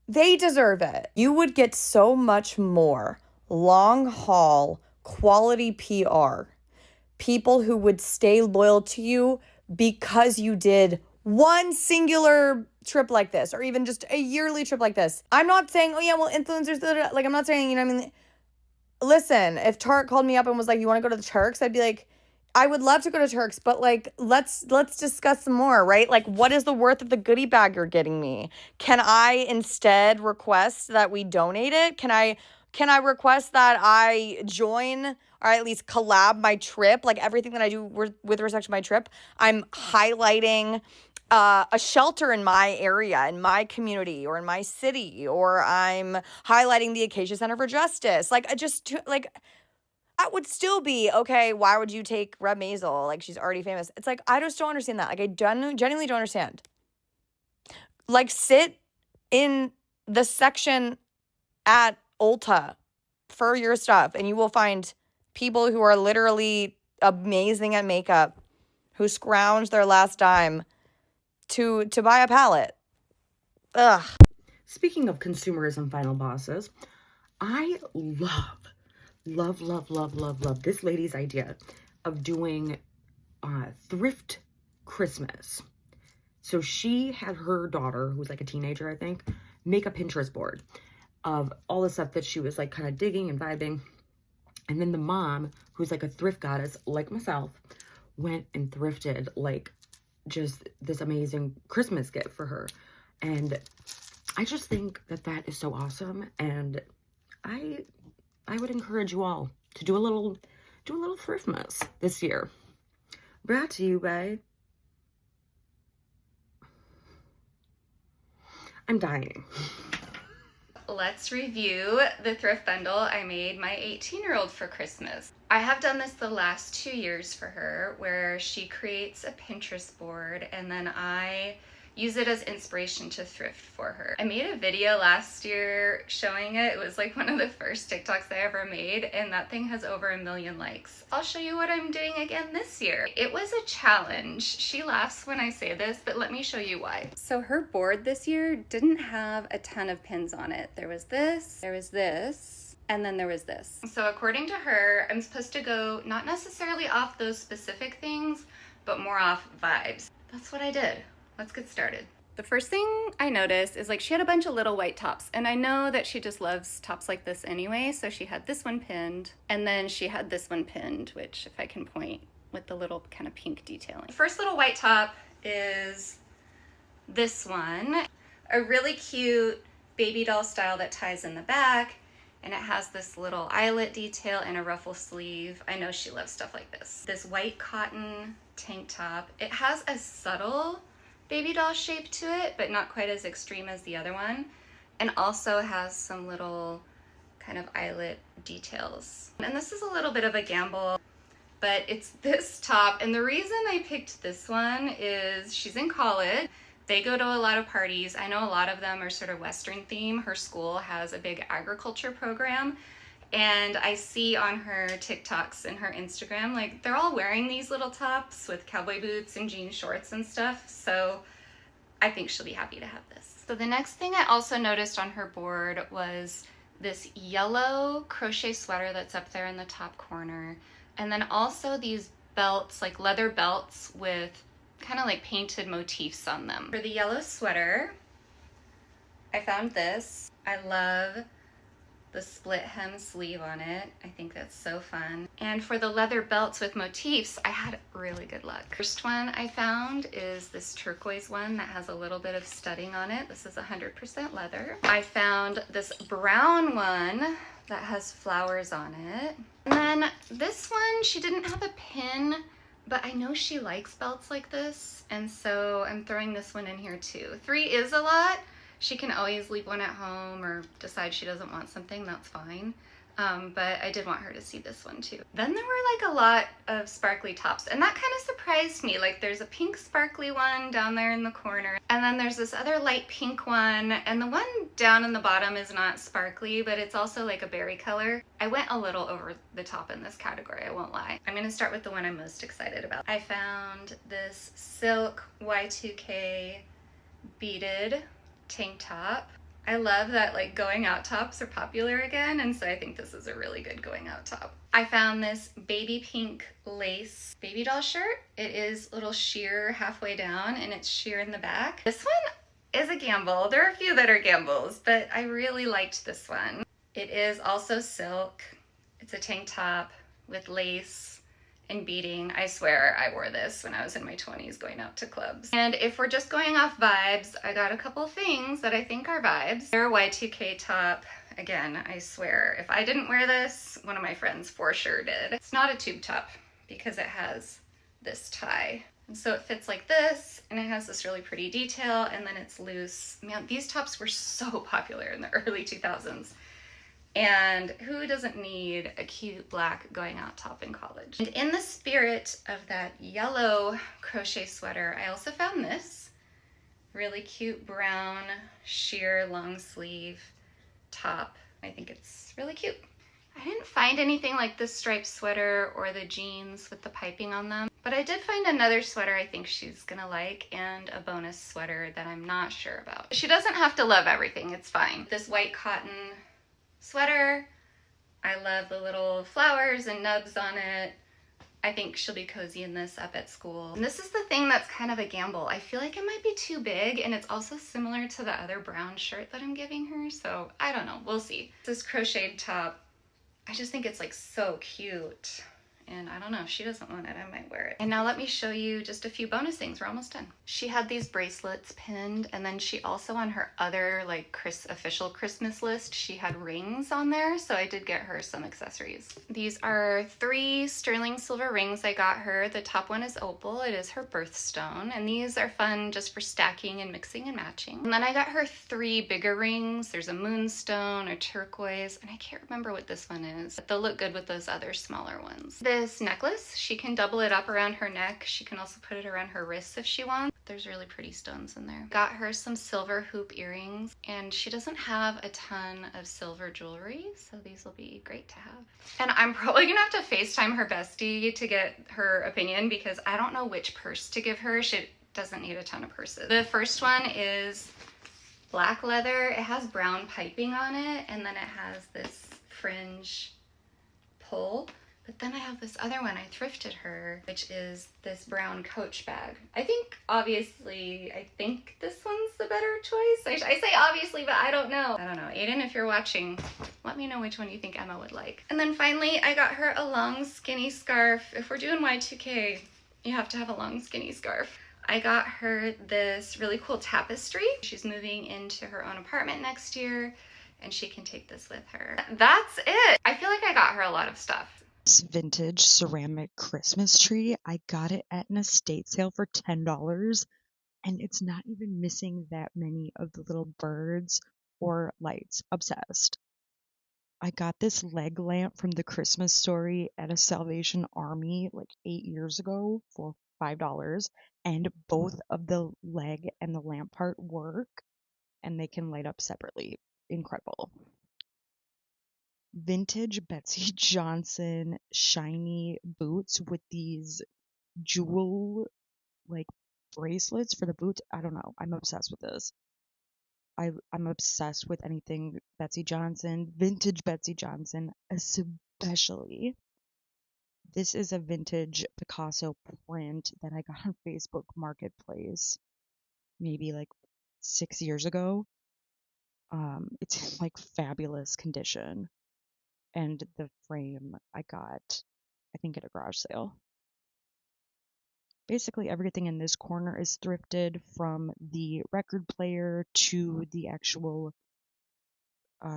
They deserve it. You would get so much more long haul quality PR. People who would stay loyal to you because you did one singular trip like this, or even just a yearly trip like this. I'm not saying, oh yeah, well, influencers, like, I'm not saying, you know what I mean? Listen, if Tarte called me up and was like, you want to go to the Turks? I'd be like, I would love to go to Turks, but like, let's discuss some more, right? Like, what is the worth of the goodie bag you're getting me? Can I instead request that we donate it? Can I request that I join, or at least collab my trip? Like, everything that I do with respect to my trip, I'm highlighting a shelter in my area, in my community, or in my city, or I'm highlighting the Acacia Center for Justice. Like, that would still be, okay, why would you take Reb Maisel? Like, she's already famous. It's like, I just don't understand that. Like, I genuinely don't understand. Like, sit in the section at Ulta for your stuff, and you will find people who are literally amazing at makeup, who scrounge their last dime to buy a palette. Ugh. Speaking of consumerism, final bosses, I love this lady's idea of doing thrift Christmas. So she had her daughter, who's like a teenager, I think, make a Pinterest board of all the stuff that she was like kind of digging and vibing. And then the mom, who's like a thrift goddess like myself, went and thrifted like just this amazing Christmas gift for her. And I just think that that is so awesome. And I would encourage you all to do a little thriftmas this year. Brought to you by... I'm dying. Let's review the thrift bundle I made my 18-year-old for Christmas. I have done this the last 2 years for her, where she creates a Pinterest board and then I use it as inspiration to thrift for her. I made a video last year showing it. It was like one of the first TikToks I ever made, and that thing has over 1 million likes. I'll show you what I'm doing again this year. It was a challenge. She laughs when I say this, but let me show you why. So her board this year didn't have a ton of pins on it. There was this, and then there was this. So according to her, I'm supposed to go not necessarily off those specific things, but more off vibes. That's what I did. Let's get started. The first thing I noticed is like she had a bunch of little white tops, and I know that she just loves tops like this anyway, so she had this one pinned, and then she had this one pinned, which if I can point with the little kind of pink detailing. The first little white top is this one, a really cute baby doll style that ties in the back, and it has this little eyelet detail and a ruffle sleeve. I know she loves stuff like this. This white cotton tank top. It has a subtle baby doll shape to it, but not quite as extreme as the other one, and also has some little kind of eyelet details. And this is a little bit of a gamble, but it's this top, and the reason I picked this one is she's in college. They go to a lot of parties. I know a lot of them are sort of Western theme. Her school has a big agriculture program, and I see on her TikToks and her Instagram, like they're all wearing these little tops with cowboy boots and jean shorts and stuff. So I think she'll be happy to have this. So the next thing I also noticed on her board was this yellow crochet sweater that's up there in the top corner. And then also these belts, like leather belts with kind of like painted motifs on them. For the yellow sweater, I found this. I love the split hem sleeve on it. I think that's so fun. And for the leather belts with motifs, I had really good luck. First one I found is this turquoise one that has a little bit of studding on it. This is 100% leather. I found this brown one that has flowers on it. And then this one, she didn't have a pin, but I know she likes belts like this, and so I'm throwing this one in here too. 3 is a lot. She can always leave one at home or decide she doesn't want something, that's fine. but I did want her to see this one too. Then there were like a lot of sparkly tops, and that kind of surprised me. Like there's a pink sparkly one down there in the corner, and then there's this other light pink one, and the one down in the bottom is not sparkly, but it's also like a berry color. I went a little over the top in this category, I won't lie. I'm gonna start with the one I'm most excited about. I found this silk Y2K beaded tank top. I love that like going out tops are popular again, and so I think this is a really good going out top. I found this baby pink lace baby doll shirt. It is a little sheer halfway down and it's sheer in the back. This one is a gamble. There are a few that are gambles, but I really liked this one. It is also silk. It's a tank top with lace and beading. I swear I wore this when I was in my 20s going out to clubs. And if we're just going off vibes, I got a couple things that I think are vibes. Their Y2K top, again, I swear, if I didn't wear this, one of my friends for sure did. It's not a tube top because it has this tie. And so it fits like this, and it has this really pretty detail, and then it's loose. Man, these tops were so popular in the early 2000s. And who doesn't need a cute black going out top in college? And in the spirit of that yellow crochet sweater, I also found this really cute brown sheer long sleeve top. I think it's really cute. I didn't find anything like this striped sweater or the jeans with the piping on them, but I did find another sweater I think she's gonna like, and a bonus sweater that I'm not sure about. She doesn't have to love everything, it's fine. This white cotton sweater. I love the little flowers and nubs on it. I think she'll be cozy in this up at school. And this is the thing that's kind of a gamble. I feel like it might be too big, and it's also similar to the other brown shirt that I'm giving her, so I don't know, we'll see. This crocheted top, I just think it's like so cute. And I don't know, if she doesn't want it, I might wear it. And now let me show you just a few bonus things. We're almost done. She had these bracelets pinned, and then she also on her other like official Christmas list, she had rings on there. So I did get her some accessories. These are 3 sterling silver rings I got her. The top one is opal. It is her birthstone. And these are fun just for stacking and mixing and matching. And then I got her 3 bigger rings. There's a moonstone, a turquoise, and I can't remember what this one is, but they'll look good with those other smaller ones. This necklace, she can double it up around her neck. She can also put it around her wrists if she wants. There's really pretty stones in there. Got her some silver hoop earrings, and she doesn't have a ton of silver jewelry, so these will be great to have. And I'm probably gonna have to FaceTime her bestie to get her opinion because I don't know which purse to give her. She doesn't need a ton of purses. The first one is black leather. It has brown piping on it, and then it has this fringe pull. But then I have this other one I thrifted her, which is this brown Coach bag. I think this one's the better choice. I say obviously, but I don't know. Aiden, if you're watching, let me know which one you think Emma would like. And then finally, I got her a long skinny scarf. If we're doing Y2K, you have to have a long skinny scarf. I got her this really cool tapestry. She's moving into her own apartment next year, and she can take this with her. That's it. I feel like I got her a lot of stuff. This vintage ceramic Christmas tree, I got it at an estate sale for $10, and it's not even missing that many of the little birds or lights. Obsessed. I got this leg lamp from the Christmas Story at a Salvation Army like 8 years ago for $5, and both of the leg and the lamp part work, and they can light up separately. Incredible. Vintage Betsy Johnson shiny boots with these jewel like bracelets for the boots. I don't know. I'm obsessed with this. I'm obsessed with anything Betsy Johnson, vintage Betsy Johnson, especially. This is a vintage Picasso print that I got on Facebook Marketplace maybe like 6 years ago. It's in like fabulous condition. And the frame I got, I think, at a garage sale. Basically everything in this corner is thrifted, from the record player to the actual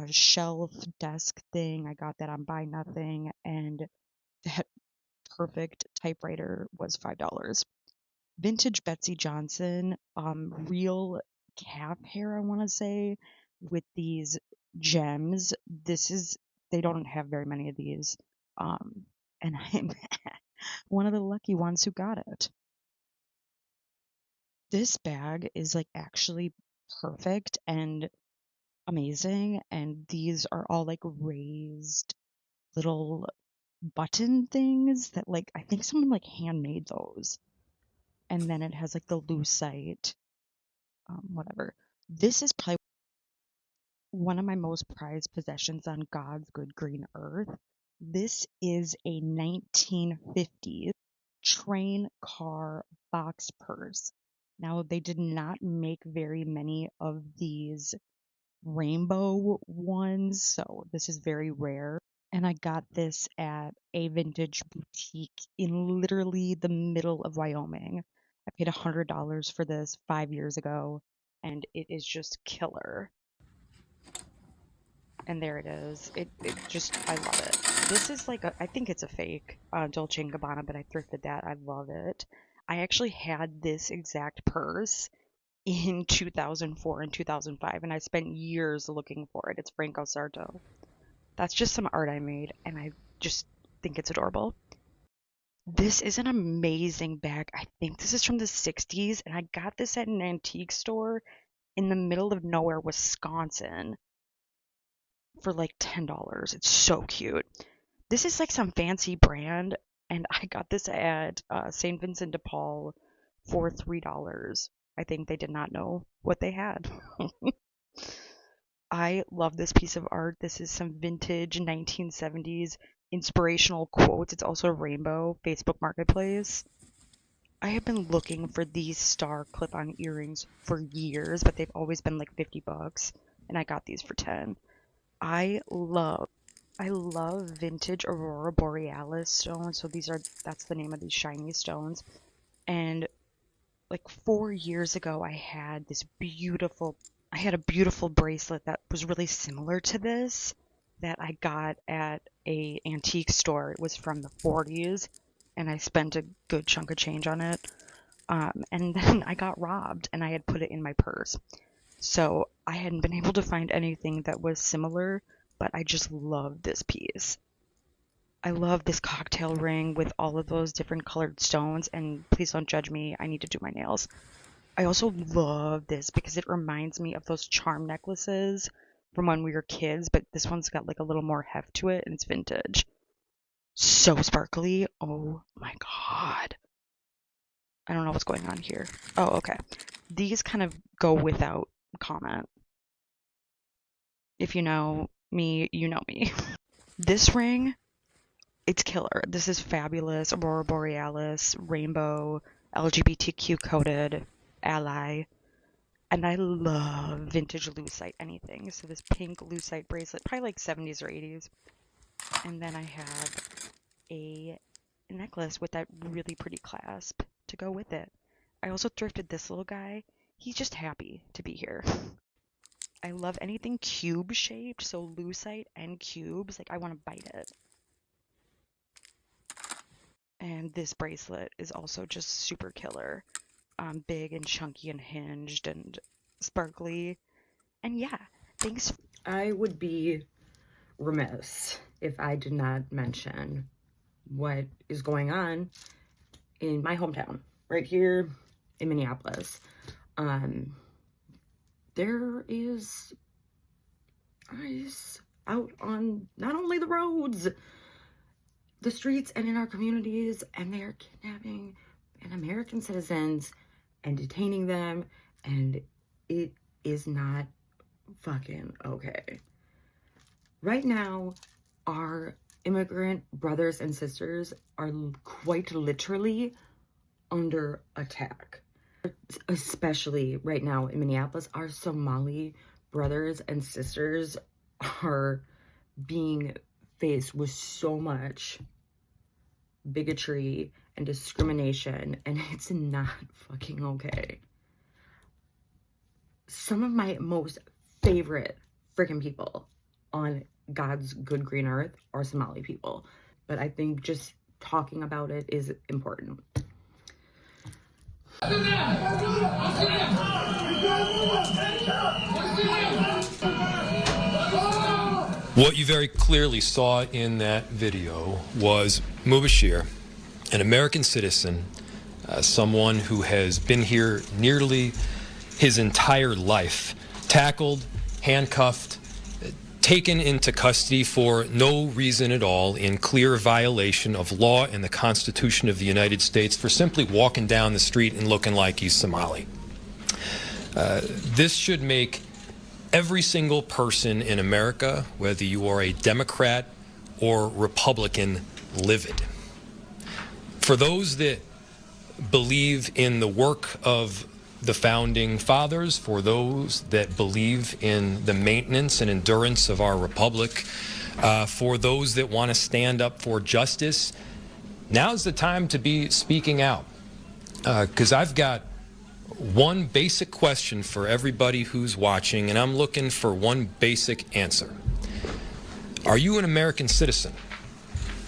shelf desk thing. I got that on Buy Nothing, and that perfect typewriter was $5. Vintage Betsy Johnson, real calf hair, I want to say, with these gems. This is they don't have very many of these. And I'm one of the lucky ones who got it. This bag is like actually perfect and amazing, and these are all like raised little button things that like I think someone like handmade those. And then it has like the lucite, whatever. This is probably one of my most prized possessions on God's good green earth. This is a 1950s train car box purse. Now, they did not make very many of these rainbow ones, so this is very rare. And I got this at a vintage boutique in literally the middle of Wyoming. I paid $100 for this 5 years ago, and it is just killer. And there it is. It just, I love it. This is like I think it's a fake Dolce & Gabbana, but I thrifted that. I love it. I actually had this exact purse in 2004 and 2005, and I spent years looking for it. It's Franco Sarto. That's just some art I made, and I just think it's adorable. This is an amazing bag. I think this is from the 60s, and I got this at an antique store in the middle of nowhere, Wisconsin, for like $10. It's so cute. This is like some fancy brand, and I got this at St. Vincent de Paul for $3. I think they did not know what they had. I love this piece of art. This is some vintage 1970s inspirational quotes. It's also a rainbow Facebook Marketplace. I have been looking for these star clip-on earrings for years, but they've always been like $50, and I got these for $10. I love vintage Aurora Borealis stones. So that's the name of these shiny stones. And like 4 years ago, I had a beautiful bracelet that was really similar to this that I got at a antique store. It was from the 40s, and I spent a good chunk of change on it. And then I got robbed, and I had put it in my purse. So I hadn't been able to find anything that was similar, but I just love this piece. I love this cocktail ring with all of those different colored stones, and please don't judge me, I need to do my nails. I also love this because it reminds me of those charm necklaces from when we were kids, but this one's got like a little more heft to it, and it's vintage. So sparkly. Oh my god. I don't know what's going on here. Oh, okay. These kind of go without comment. If you know me, you know me. This ring, it's killer. This is fabulous. Aurora Borealis, rainbow, LGBTQ coded, ally. And I love vintage lucite anything. So this pink lucite bracelet, probably like 70s or 80s. And then I have a necklace with that really pretty clasp to go with it. I also thrifted this little guy. He's just happy to be here. I love anything cube shaped, so lucite and cubes. Like, I want to bite it. And this bracelet is also just super killer. Big and chunky and hinged and sparkly. And yeah, thanks. I would be remiss if I did not mention what is going on in my hometown, right here in Minneapolis. There is ICE out on not only the roads, the streets, and in our communities, and they are kidnapping American citizens and detaining them, and it is not fucking okay. Right now, our immigrant brothers and sisters are quite literally under attack. Especially right now in Minneapolis, our Somali brothers and sisters are being faced with so much bigotry and discrimination, and it's not fucking okay. Some of my most favorite freaking people on God's good green earth are Somali people, but I think just talking about it is important. What you very clearly saw in that video was Mubashir, an American citizen, someone who has been here nearly his entire life, tackled, handcuffed, taken into custody for no reason at all, in clear violation of law and the Constitution of the United States, for simply walking down the street and looking like he's Somali. This should make every single person in America, whether you are a Democrat or Republican, livid. For those that believe in the work of the Founding Fathers, for those that believe in the maintenance and endurance of our republic, for those that want to stand up for justice, now's the time to be speaking out. Because I've got one basic question for everybody who's watching, and I'm looking for one basic answer. Are you an American citizen?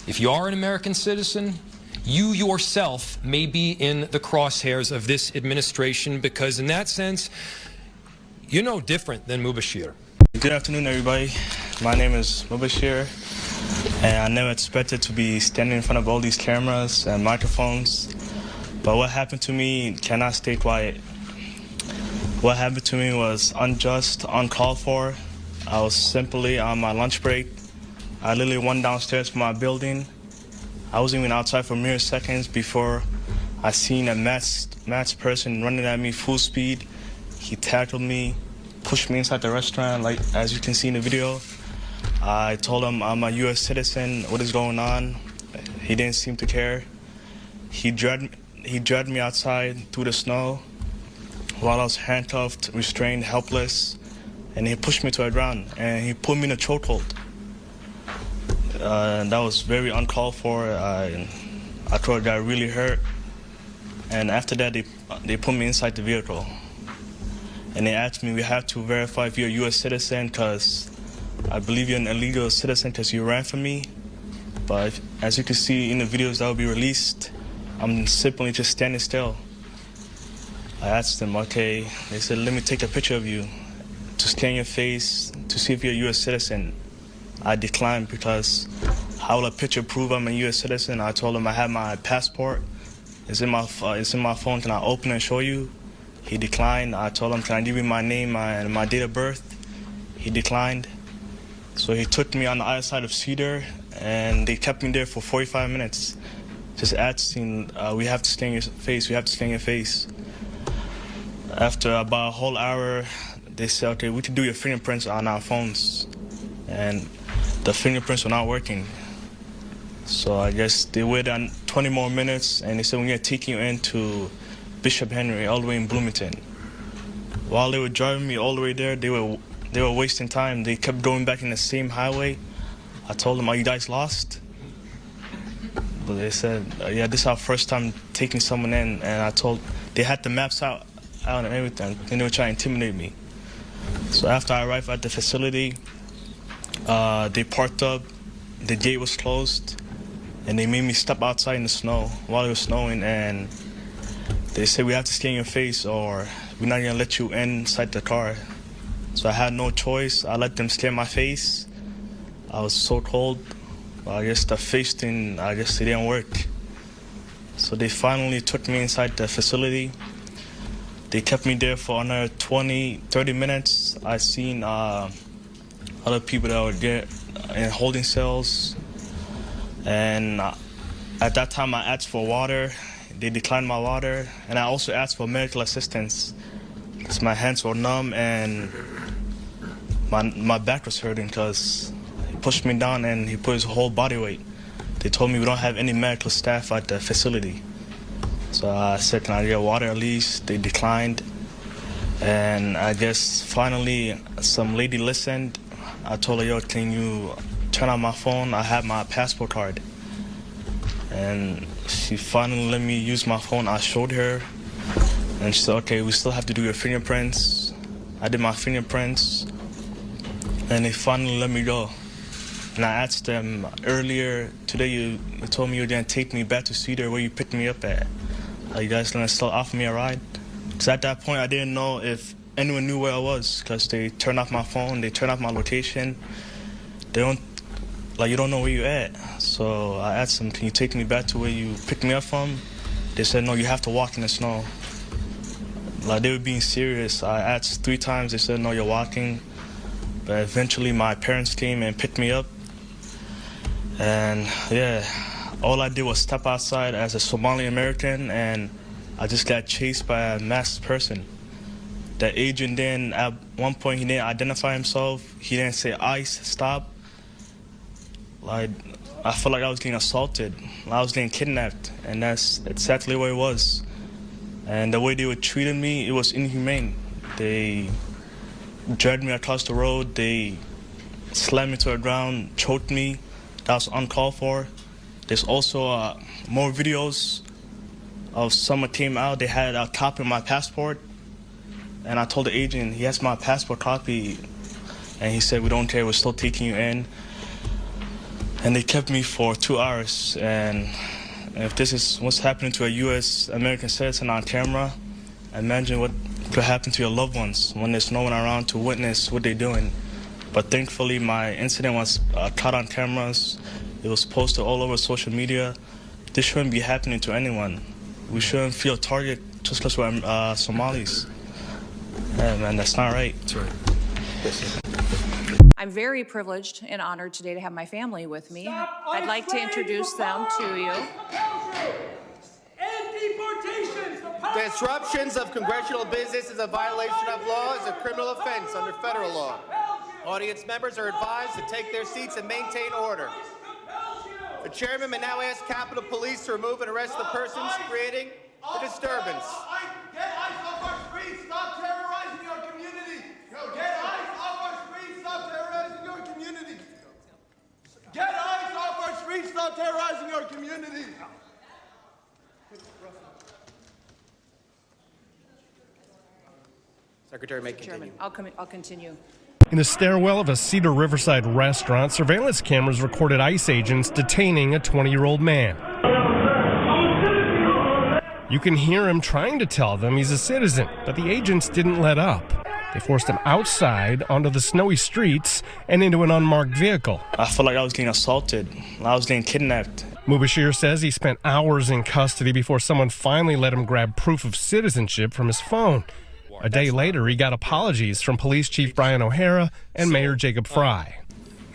If you are an American citizen, you yourself may be in the crosshairs of this administration, because in that sense, you're no different than Mubashir. Good afternoon, everybody. My name is Mubashir, and I never expected to be standing in front of all these cameras and microphones. But what happened to me cannot stay quiet. What happened to me was unjust, uncalled for. I was simply on my lunch break. I literally went downstairs from my building. I wasn't even outside for mere seconds before I seen a masked person running at me full speed. He tackled me, pushed me inside the restaurant, like as you can see in the video. I told him I'm a U.S. citizen, what is going on? He didn't seem to care. He dragged me outside through the snow while I was handcuffed, restrained, helpless, and he pushed me to the ground, and he put me in a chokehold. That was very uncalled for. I thought I got really hurt, and after that they put me inside the vehicle, and they asked me, we have to verify if you're a U.S. citizen, because I believe you're an illegal citizen because you ran from me. But as you can see in the videos that will be released, I'm simply just standing still. I asked them, okay, they said, let me take a picture of you to scan your face to see if you're a U.S. citizen. I declined because how will a picture prove I'm a U.S. citizen? I told him I have my passport. It's in my phone. Can I open and show you? He declined. I told him, can I give you my name and my date of birth? He declined. So he took me on the other side of Cedar, and they kept me there for 45 minutes. Just asking, we have to scan your face, we have to scan your face. After about a whole hour, they said, okay, we can do your fingerprints on our phones. And the fingerprints were not working. So I guess they waited on 20 more minutes, and they said, we're going to take you into Bishop Henry, all the way in Bloomington. While they were driving me all the way there, they were wasting time. They kept going back in the same highway. I told them, are you guys lost? But they said, yeah, this is our first time taking someone in. And they had the maps out and everything, and they were trying to intimidate me. So after I arrived at the facility, they parked up, the gate was closed, and they made me step outside in the snow while it was snowing, and they said, we have to scan your face or we're not gonna let you inside the car. So I had no choice. I let them scan my face. I was so cold. I guess the face thing, it didn't work. So they finally took me inside the facility. They kept me there for another 20, 30 minutes. I seen other people that were there in holding cells. And at that time, I asked for water. They declined my water. And I also asked for medical assistance because my hands were numb and my back was hurting because he pushed me down and he put his whole body weight. They told me we don't have any medical staff at the facility. So I said, can I get water at least? They declined. And I guess finally some lady listened. I told her, yo, can you turn on my phone? I have my passport card. And she finally let me use my phone. I showed her. And she said, okay, we still have to do your fingerprints. I did my fingerprints. And they finally let me go. And I asked them earlier today, you told me you were going to take me back to Cedar where you picked me up at. Are you guys going to still offer me a ride? Because at that point, I didn't know if anyone knew where I was because they turned off my phone, they turned off my location. you don't know where you at. So I asked them, can you take me back to where you picked me up from? They said, no, you have to walk in the snow. Like, they were being serious. I asked 3 times, they said, no, you're walking. But eventually my parents came and picked me up. And yeah, all I did was step outside as a Somali American, and I just got chased by a masked person. The agent then, at one point, he didn't identify himself. He didn't say ICE, stop. Like, I felt like I was getting assaulted. I was getting kidnapped, and that's exactly what it was. And the way they were treating me, it was inhumane. They dragged me across the road. They slammed me to the ground, choked me. That was uncalled for. There's also more videos of someone came out. They had a copy of my passport. And I told the agent, he has my passport copy. And he said, we don't care, we're still taking you in. And they kept me for 2 hours. And if this is what's happening to a U.S. American citizen on camera, imagine what could happen to your loved ones when there's no one around to witness what they're doing. But thankfully, my incident was caught on cameras. It was posted all over social media. This shouldn't be happening to anyone. We shouldn't feel target just because we're Somalis. Yeah, man, that's not right. That's right. I'm very privileged and honored today to have my family with me. I'd like to introduce them to you. Disruptions of congressional business is a violation of law, is a criminal offense under federal law. Audience members are advised to take their seats and maintain order. The chairman may now ask Capitol Police to remove and arrest the persons creating the disturbance. Get ICE off our streets! Stop terrorizing our community! Get ICE off our streets! Stop terrorizing our community! Get ICE off our streets! Stop terrorizing our community! Secretary, may continue. Chairman, I'll continue. In the stairwell of a Cedar Riverside restaurant, surveillance cameras recorded ICE agents detaining a 20-year-old man. You can hear him trying to tell them he's a citizen, but the agents didn't let up. They forced him outside onto the snowy streets and into an unmarked vehicle. I felt like I was getting assaulted. I was getting kidnapped. Mubashir says he spent hours in custody before someone finally let him grab proof of citizenship from his phone. A day later, he got apologies from Police Chief Brian O'Hara and Mayor Jacob Fry.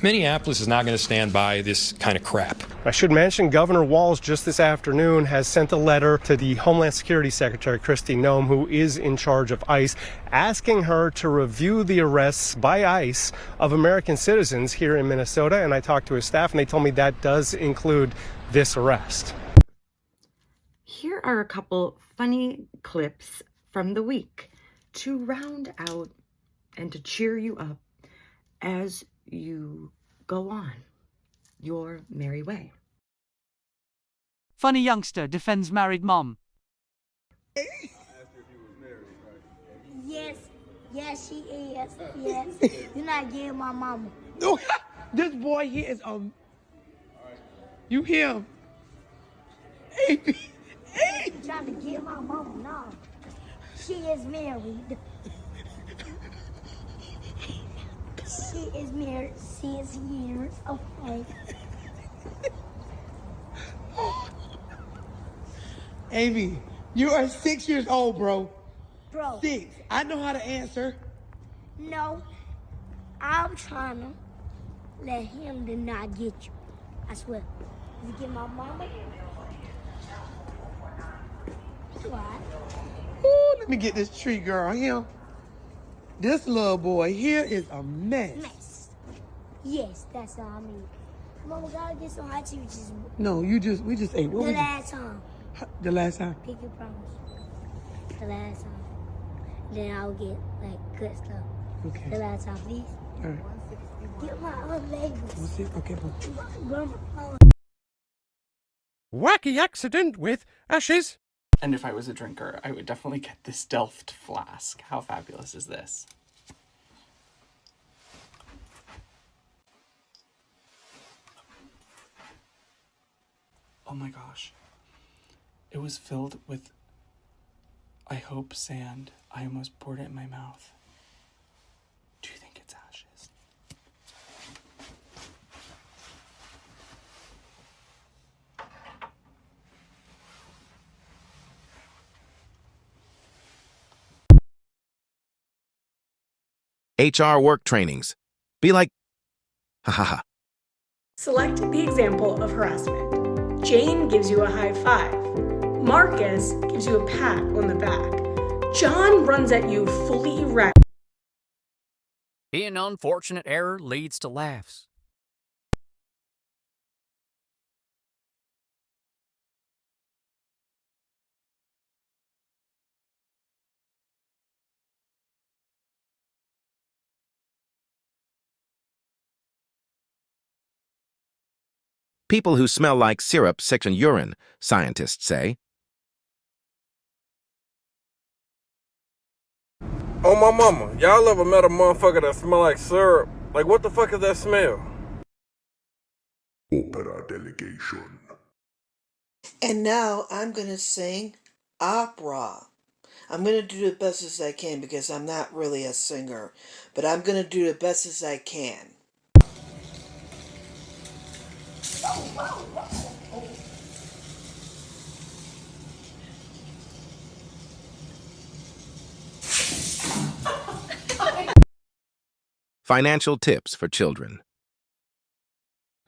Minneapolis is not going to stand by this kind of crap. I should mention Governor Walz just this afternoon has sent a letter to the Homeland Security Secretary, Kristi Noem, who is in charge of ICE, asking her to review the arrests by ICE of American citizens here in Minnesota. And I talked to his staff, and they told me that does include this arrest. Here are a couple funny clips from the week to round out and to cheer you up as you go on your merry way. Funny youngster defends married mom. Yes, yes, she is. Yes. You're not getting my mama. This boy here is you hear him? I'm trying to get my mama now. She is married. She is married 6 years. Okay. Amy, you are 6 years old, bro. Bro. 6. I know how to answer. No, I'm trying to let him to not get you. I swear. You get my mama? What? Ooh, let me get this tree girl here. This little boy here is a mess. Yes, that's all I mean. Mama, gotta get some hot juices. No, we just ate. What The was last time. The last time? Pick your promise. The last time. Then I'll get, good stuff. Okay. The last time, please. All right. Get my other labels. What's it? Okay, bro. Wacky accident with ashes. And if I was a drinker, I would definitely get this Delft flask. How fabulous is this? Oh my gosh. It was filled with, I hope, sand. I almost poured it in my mouth. Do you think it's ashes? HR work trainings. Be like, ha ha ha. Select the example of harassment. Jane gives you a high five. Marcus gives you a pat on the back. John runs at you fully erect. An unfortunate error leads to laughs. People who smell like syrup, sex, and urine, scientists say. Oh, my mama, y'all ever met a motherfucker that smell like syrup? Like, what the fuck is that smell? Opera delegation. And now I'm going to sing opera. I'm going to do the best as I can because I'm not really a singer, but I'm going to do the best as I can. Financial tips for children.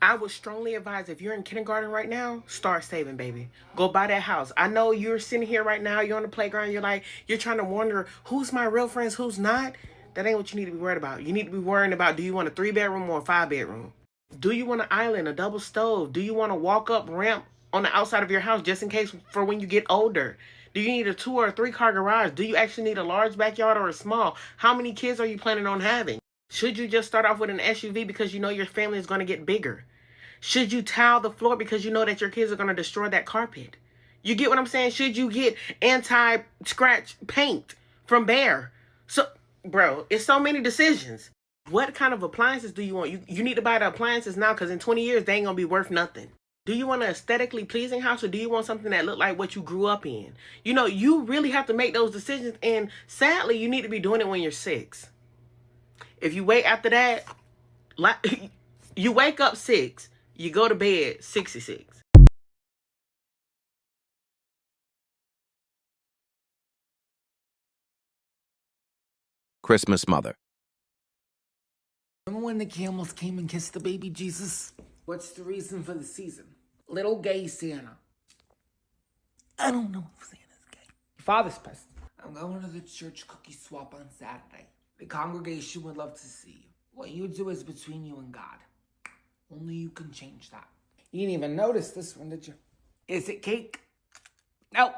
I would strongly advise, if you're in kindergarten right now, start saving, baby. Go buy that house. I know you're sitting here right now, you're on the playground, you're trying to wonder who's my real friends, who's not. That ain't what you need to be worried about. You need to be worrying about, do you want a 3-bedroom or a 5-bedroom? Do you want an island, a double stove? Do you want a walk-up ramp on the outside of your house just in case for when you get older? Do you need a 2 or 3-car garage? Do you actually need a large backyard or a small? How many kids are you planning on having? Should you just start off with an SUV because you know your family is going to get bigger? Should you tile the floor because you know that your kids are going to destroy that carpet? You get what I'm saying? Should you get anti-scratch paint from Behr? So, bro, it's so many decisions. What kind of appliances do you want? You need to buy the appliances now because in 20 years, they ain't going to be worth nothing. Do you want an aesthetically pleasing house or do you want something that look like what you grew up in? You know, you really have to make those decisions. And sadly, you need to be doing it when you're 6. If you wait after that, like, you wake up 6. You go to bed 66. Christmas mother. Remember when the camels came and kissed the baby Jesus? What's the reason for the season? Little gay Santa. I don't know if Santa's gay. Your father's pissed. I'm going to the church cookie swap on Saturday. The congregation would love to see you. What you do is between you and God. Only you can change that. You didn't even notice this one, did you? Is it cake? No.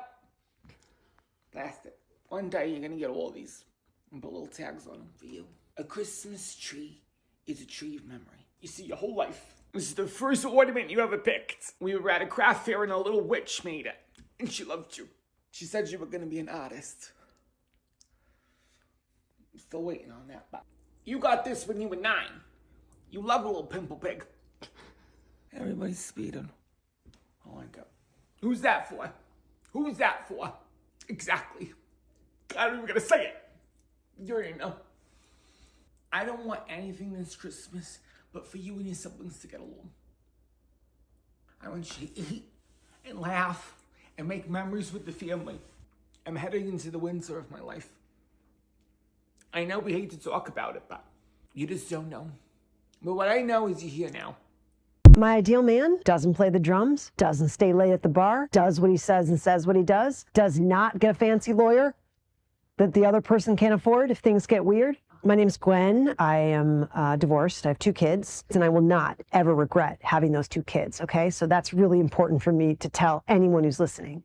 Plastic. One day you're gonna get all these and put little tags on them for you. A Christmas tree is a tree of memory. You see, your whole life. This is the first ornament you ever picked. We were at a craft fair and a little witch made it. And she loved you. She said you were gonna be an artist. I'm still waiting on that, but you got this when you were 9. You love a little pimple pig. Everybody's speeding. Oh my God. Who's that for? Who's that for? Exactly. I'm not even gonna say it. You already know. I don't want anything this Christmas but for you and your siblings to get along. I want you to eat and laugh and make memories with the family. I'm heading into the winter of my life. I know we hate to talk about it, but you just don't know. But what I know is you're here now. My ideal man doesn't play the drums, doesn't stay late at the bar, does what he says and says what he does not get a fancy lawyer that the other person can't afford if things get weird. My name's Gwen. I am divorced. I have 2 kids, and I will not ever regret having those 2 kids, okay? So that's really important for me to tell anyone who's listening.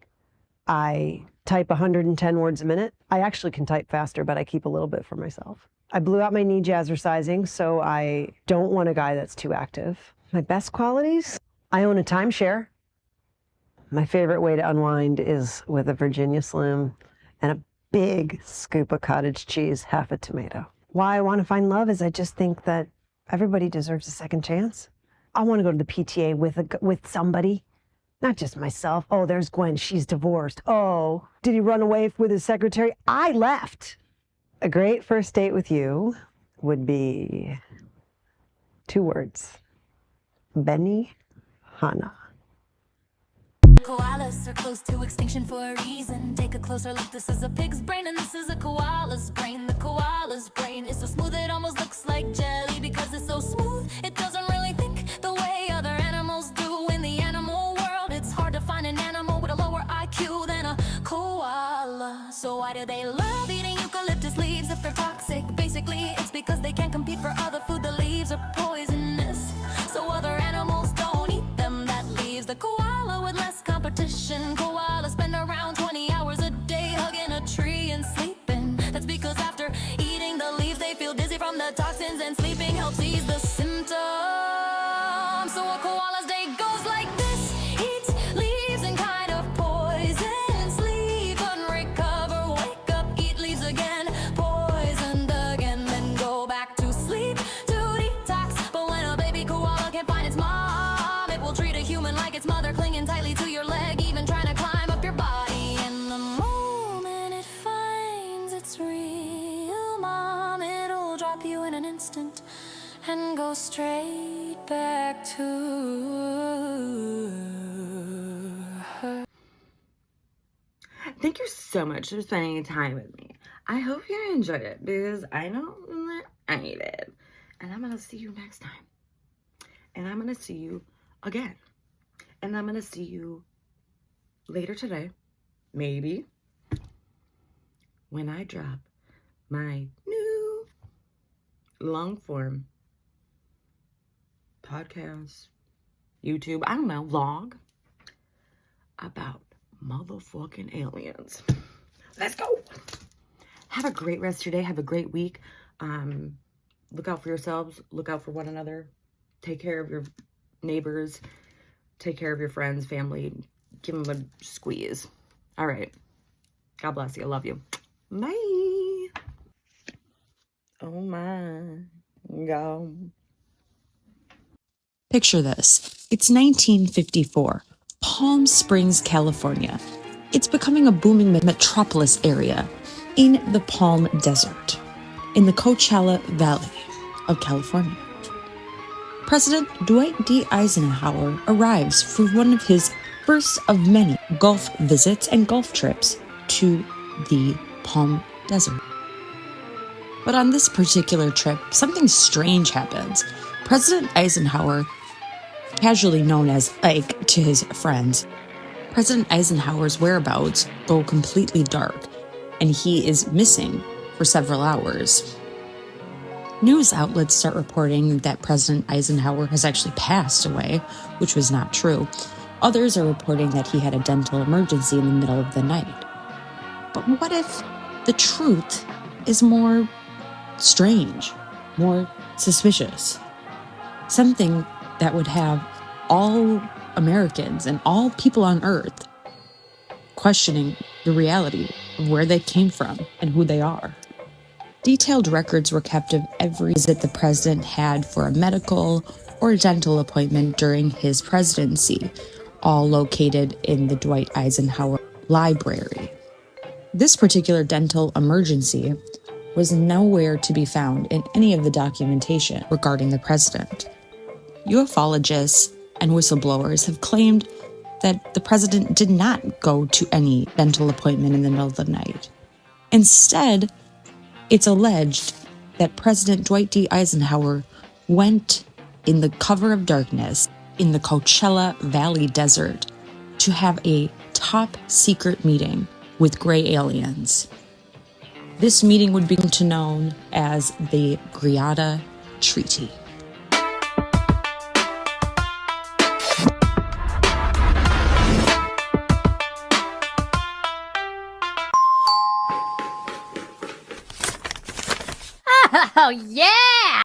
I type 110 words a minute. I actually can type faster, but I keep a little bit for myself. I blew out my knee jazzercising, so I don't want a guy that's too active. My best qualities? I own a timeshare. My favorite way to unwind is with a Virginia Slim and a big scoop of cottage cheese, half a tomato. Why I want to find love is I just think that everybody deserves a second chance. I want to go to the PTA with somebody, not just myself. Oh, there's Gwen, she's divorced. Oh, did he run away with his secretary? I left. A great first date with you would be 2 words. Benny Hanna. Koalas are close to extinction for a reason. Take a closer look, this is a pig's brain and this is a koala's brain. The koala's brain is so smooth it almost looks like jelly. Because it's so smooth, it doesn't really think the way other animals do. In the animal world, it's hard to find an animal with a lower IQ than a koala. So why do they love eating eucalyptus leaves if they're toxic? Basically, it's because they can't compete for other food. The leaves are poisonous, so other animals don't eat them. That leaves the koala with less competition. Koalas spend around 20 hours a day hugging a tree and sleeping. That's because after eating the leaves, they feel dizzy from the toxins, and sleeping helps ease the symptoms. So a koala's day goes like this: eat leaves and kind of poison, sleep and recover, wake up, eat leaves again, poisoned again, then go back to sleep to detox. But when a baby koala can't find its mom, it will treat a human like its mother, clinging tightly to your leg, even trying to climb up your body. And the moment it finds its real mom, it'll drop you in an instant and go straight back to her. Thank you so much for spending time with me. I hope you enjoyed it because I know that I did. And I'm going to see you next time. And I'm going to see you again. And I'm going to see you later today, maybe, when I drop my new long-form podcast, YouTube, I don't know, vlog about motherfucking aliens. Let's go. Have a great rest of your day. Have a great week. Look out for yourselves. Look out for one another. Take care of your neighbors. Take care of your friends, family. Give them a squeeze. All right. God bless you. I love you. Bye. Oh my God. Picture this. It's 1954, Palm Springs, California. It's becoming a booming metropolis area in the Palm Desert, in the Coachella Valley of California. President Dwight D. Eisenhower arrives for one of his first of many Gulf visits and Gulf trips to the Palm Desert. But on this particular trip, something strange happens. President Eisenhower, casually known as Ike to his friends, President Eisenhower's whereabouts go completely dark, and he is missing for several hours. News outlets start reporting that President Eisenhower has actually passed away, which was not true. Others are reporting that he had a dental emergency in the middle of the night. But what if the truth is more strange, more suspicious? Something that would have all Americans and all people on Earth questioning the reality of where they came from and who they are. Detailed records were kept of every visit the president had for a medical or dental appointment during his presidency, all located in the Dwight Eisenhower Library. This particular dental emergency was nowhere to be found in any of the documentation regarding the president. Ufologists and whistleblowers have claimed that the president did not go to any dental appointment in the middle of the night. Instead, it's alleged that President Dwight D. Eisenhower went in the cover of darkness in the Coachella Valley Desert to have a top secret meeting with gray aliens. This meeting would become known as the Greada Treaty. Oh, yeah!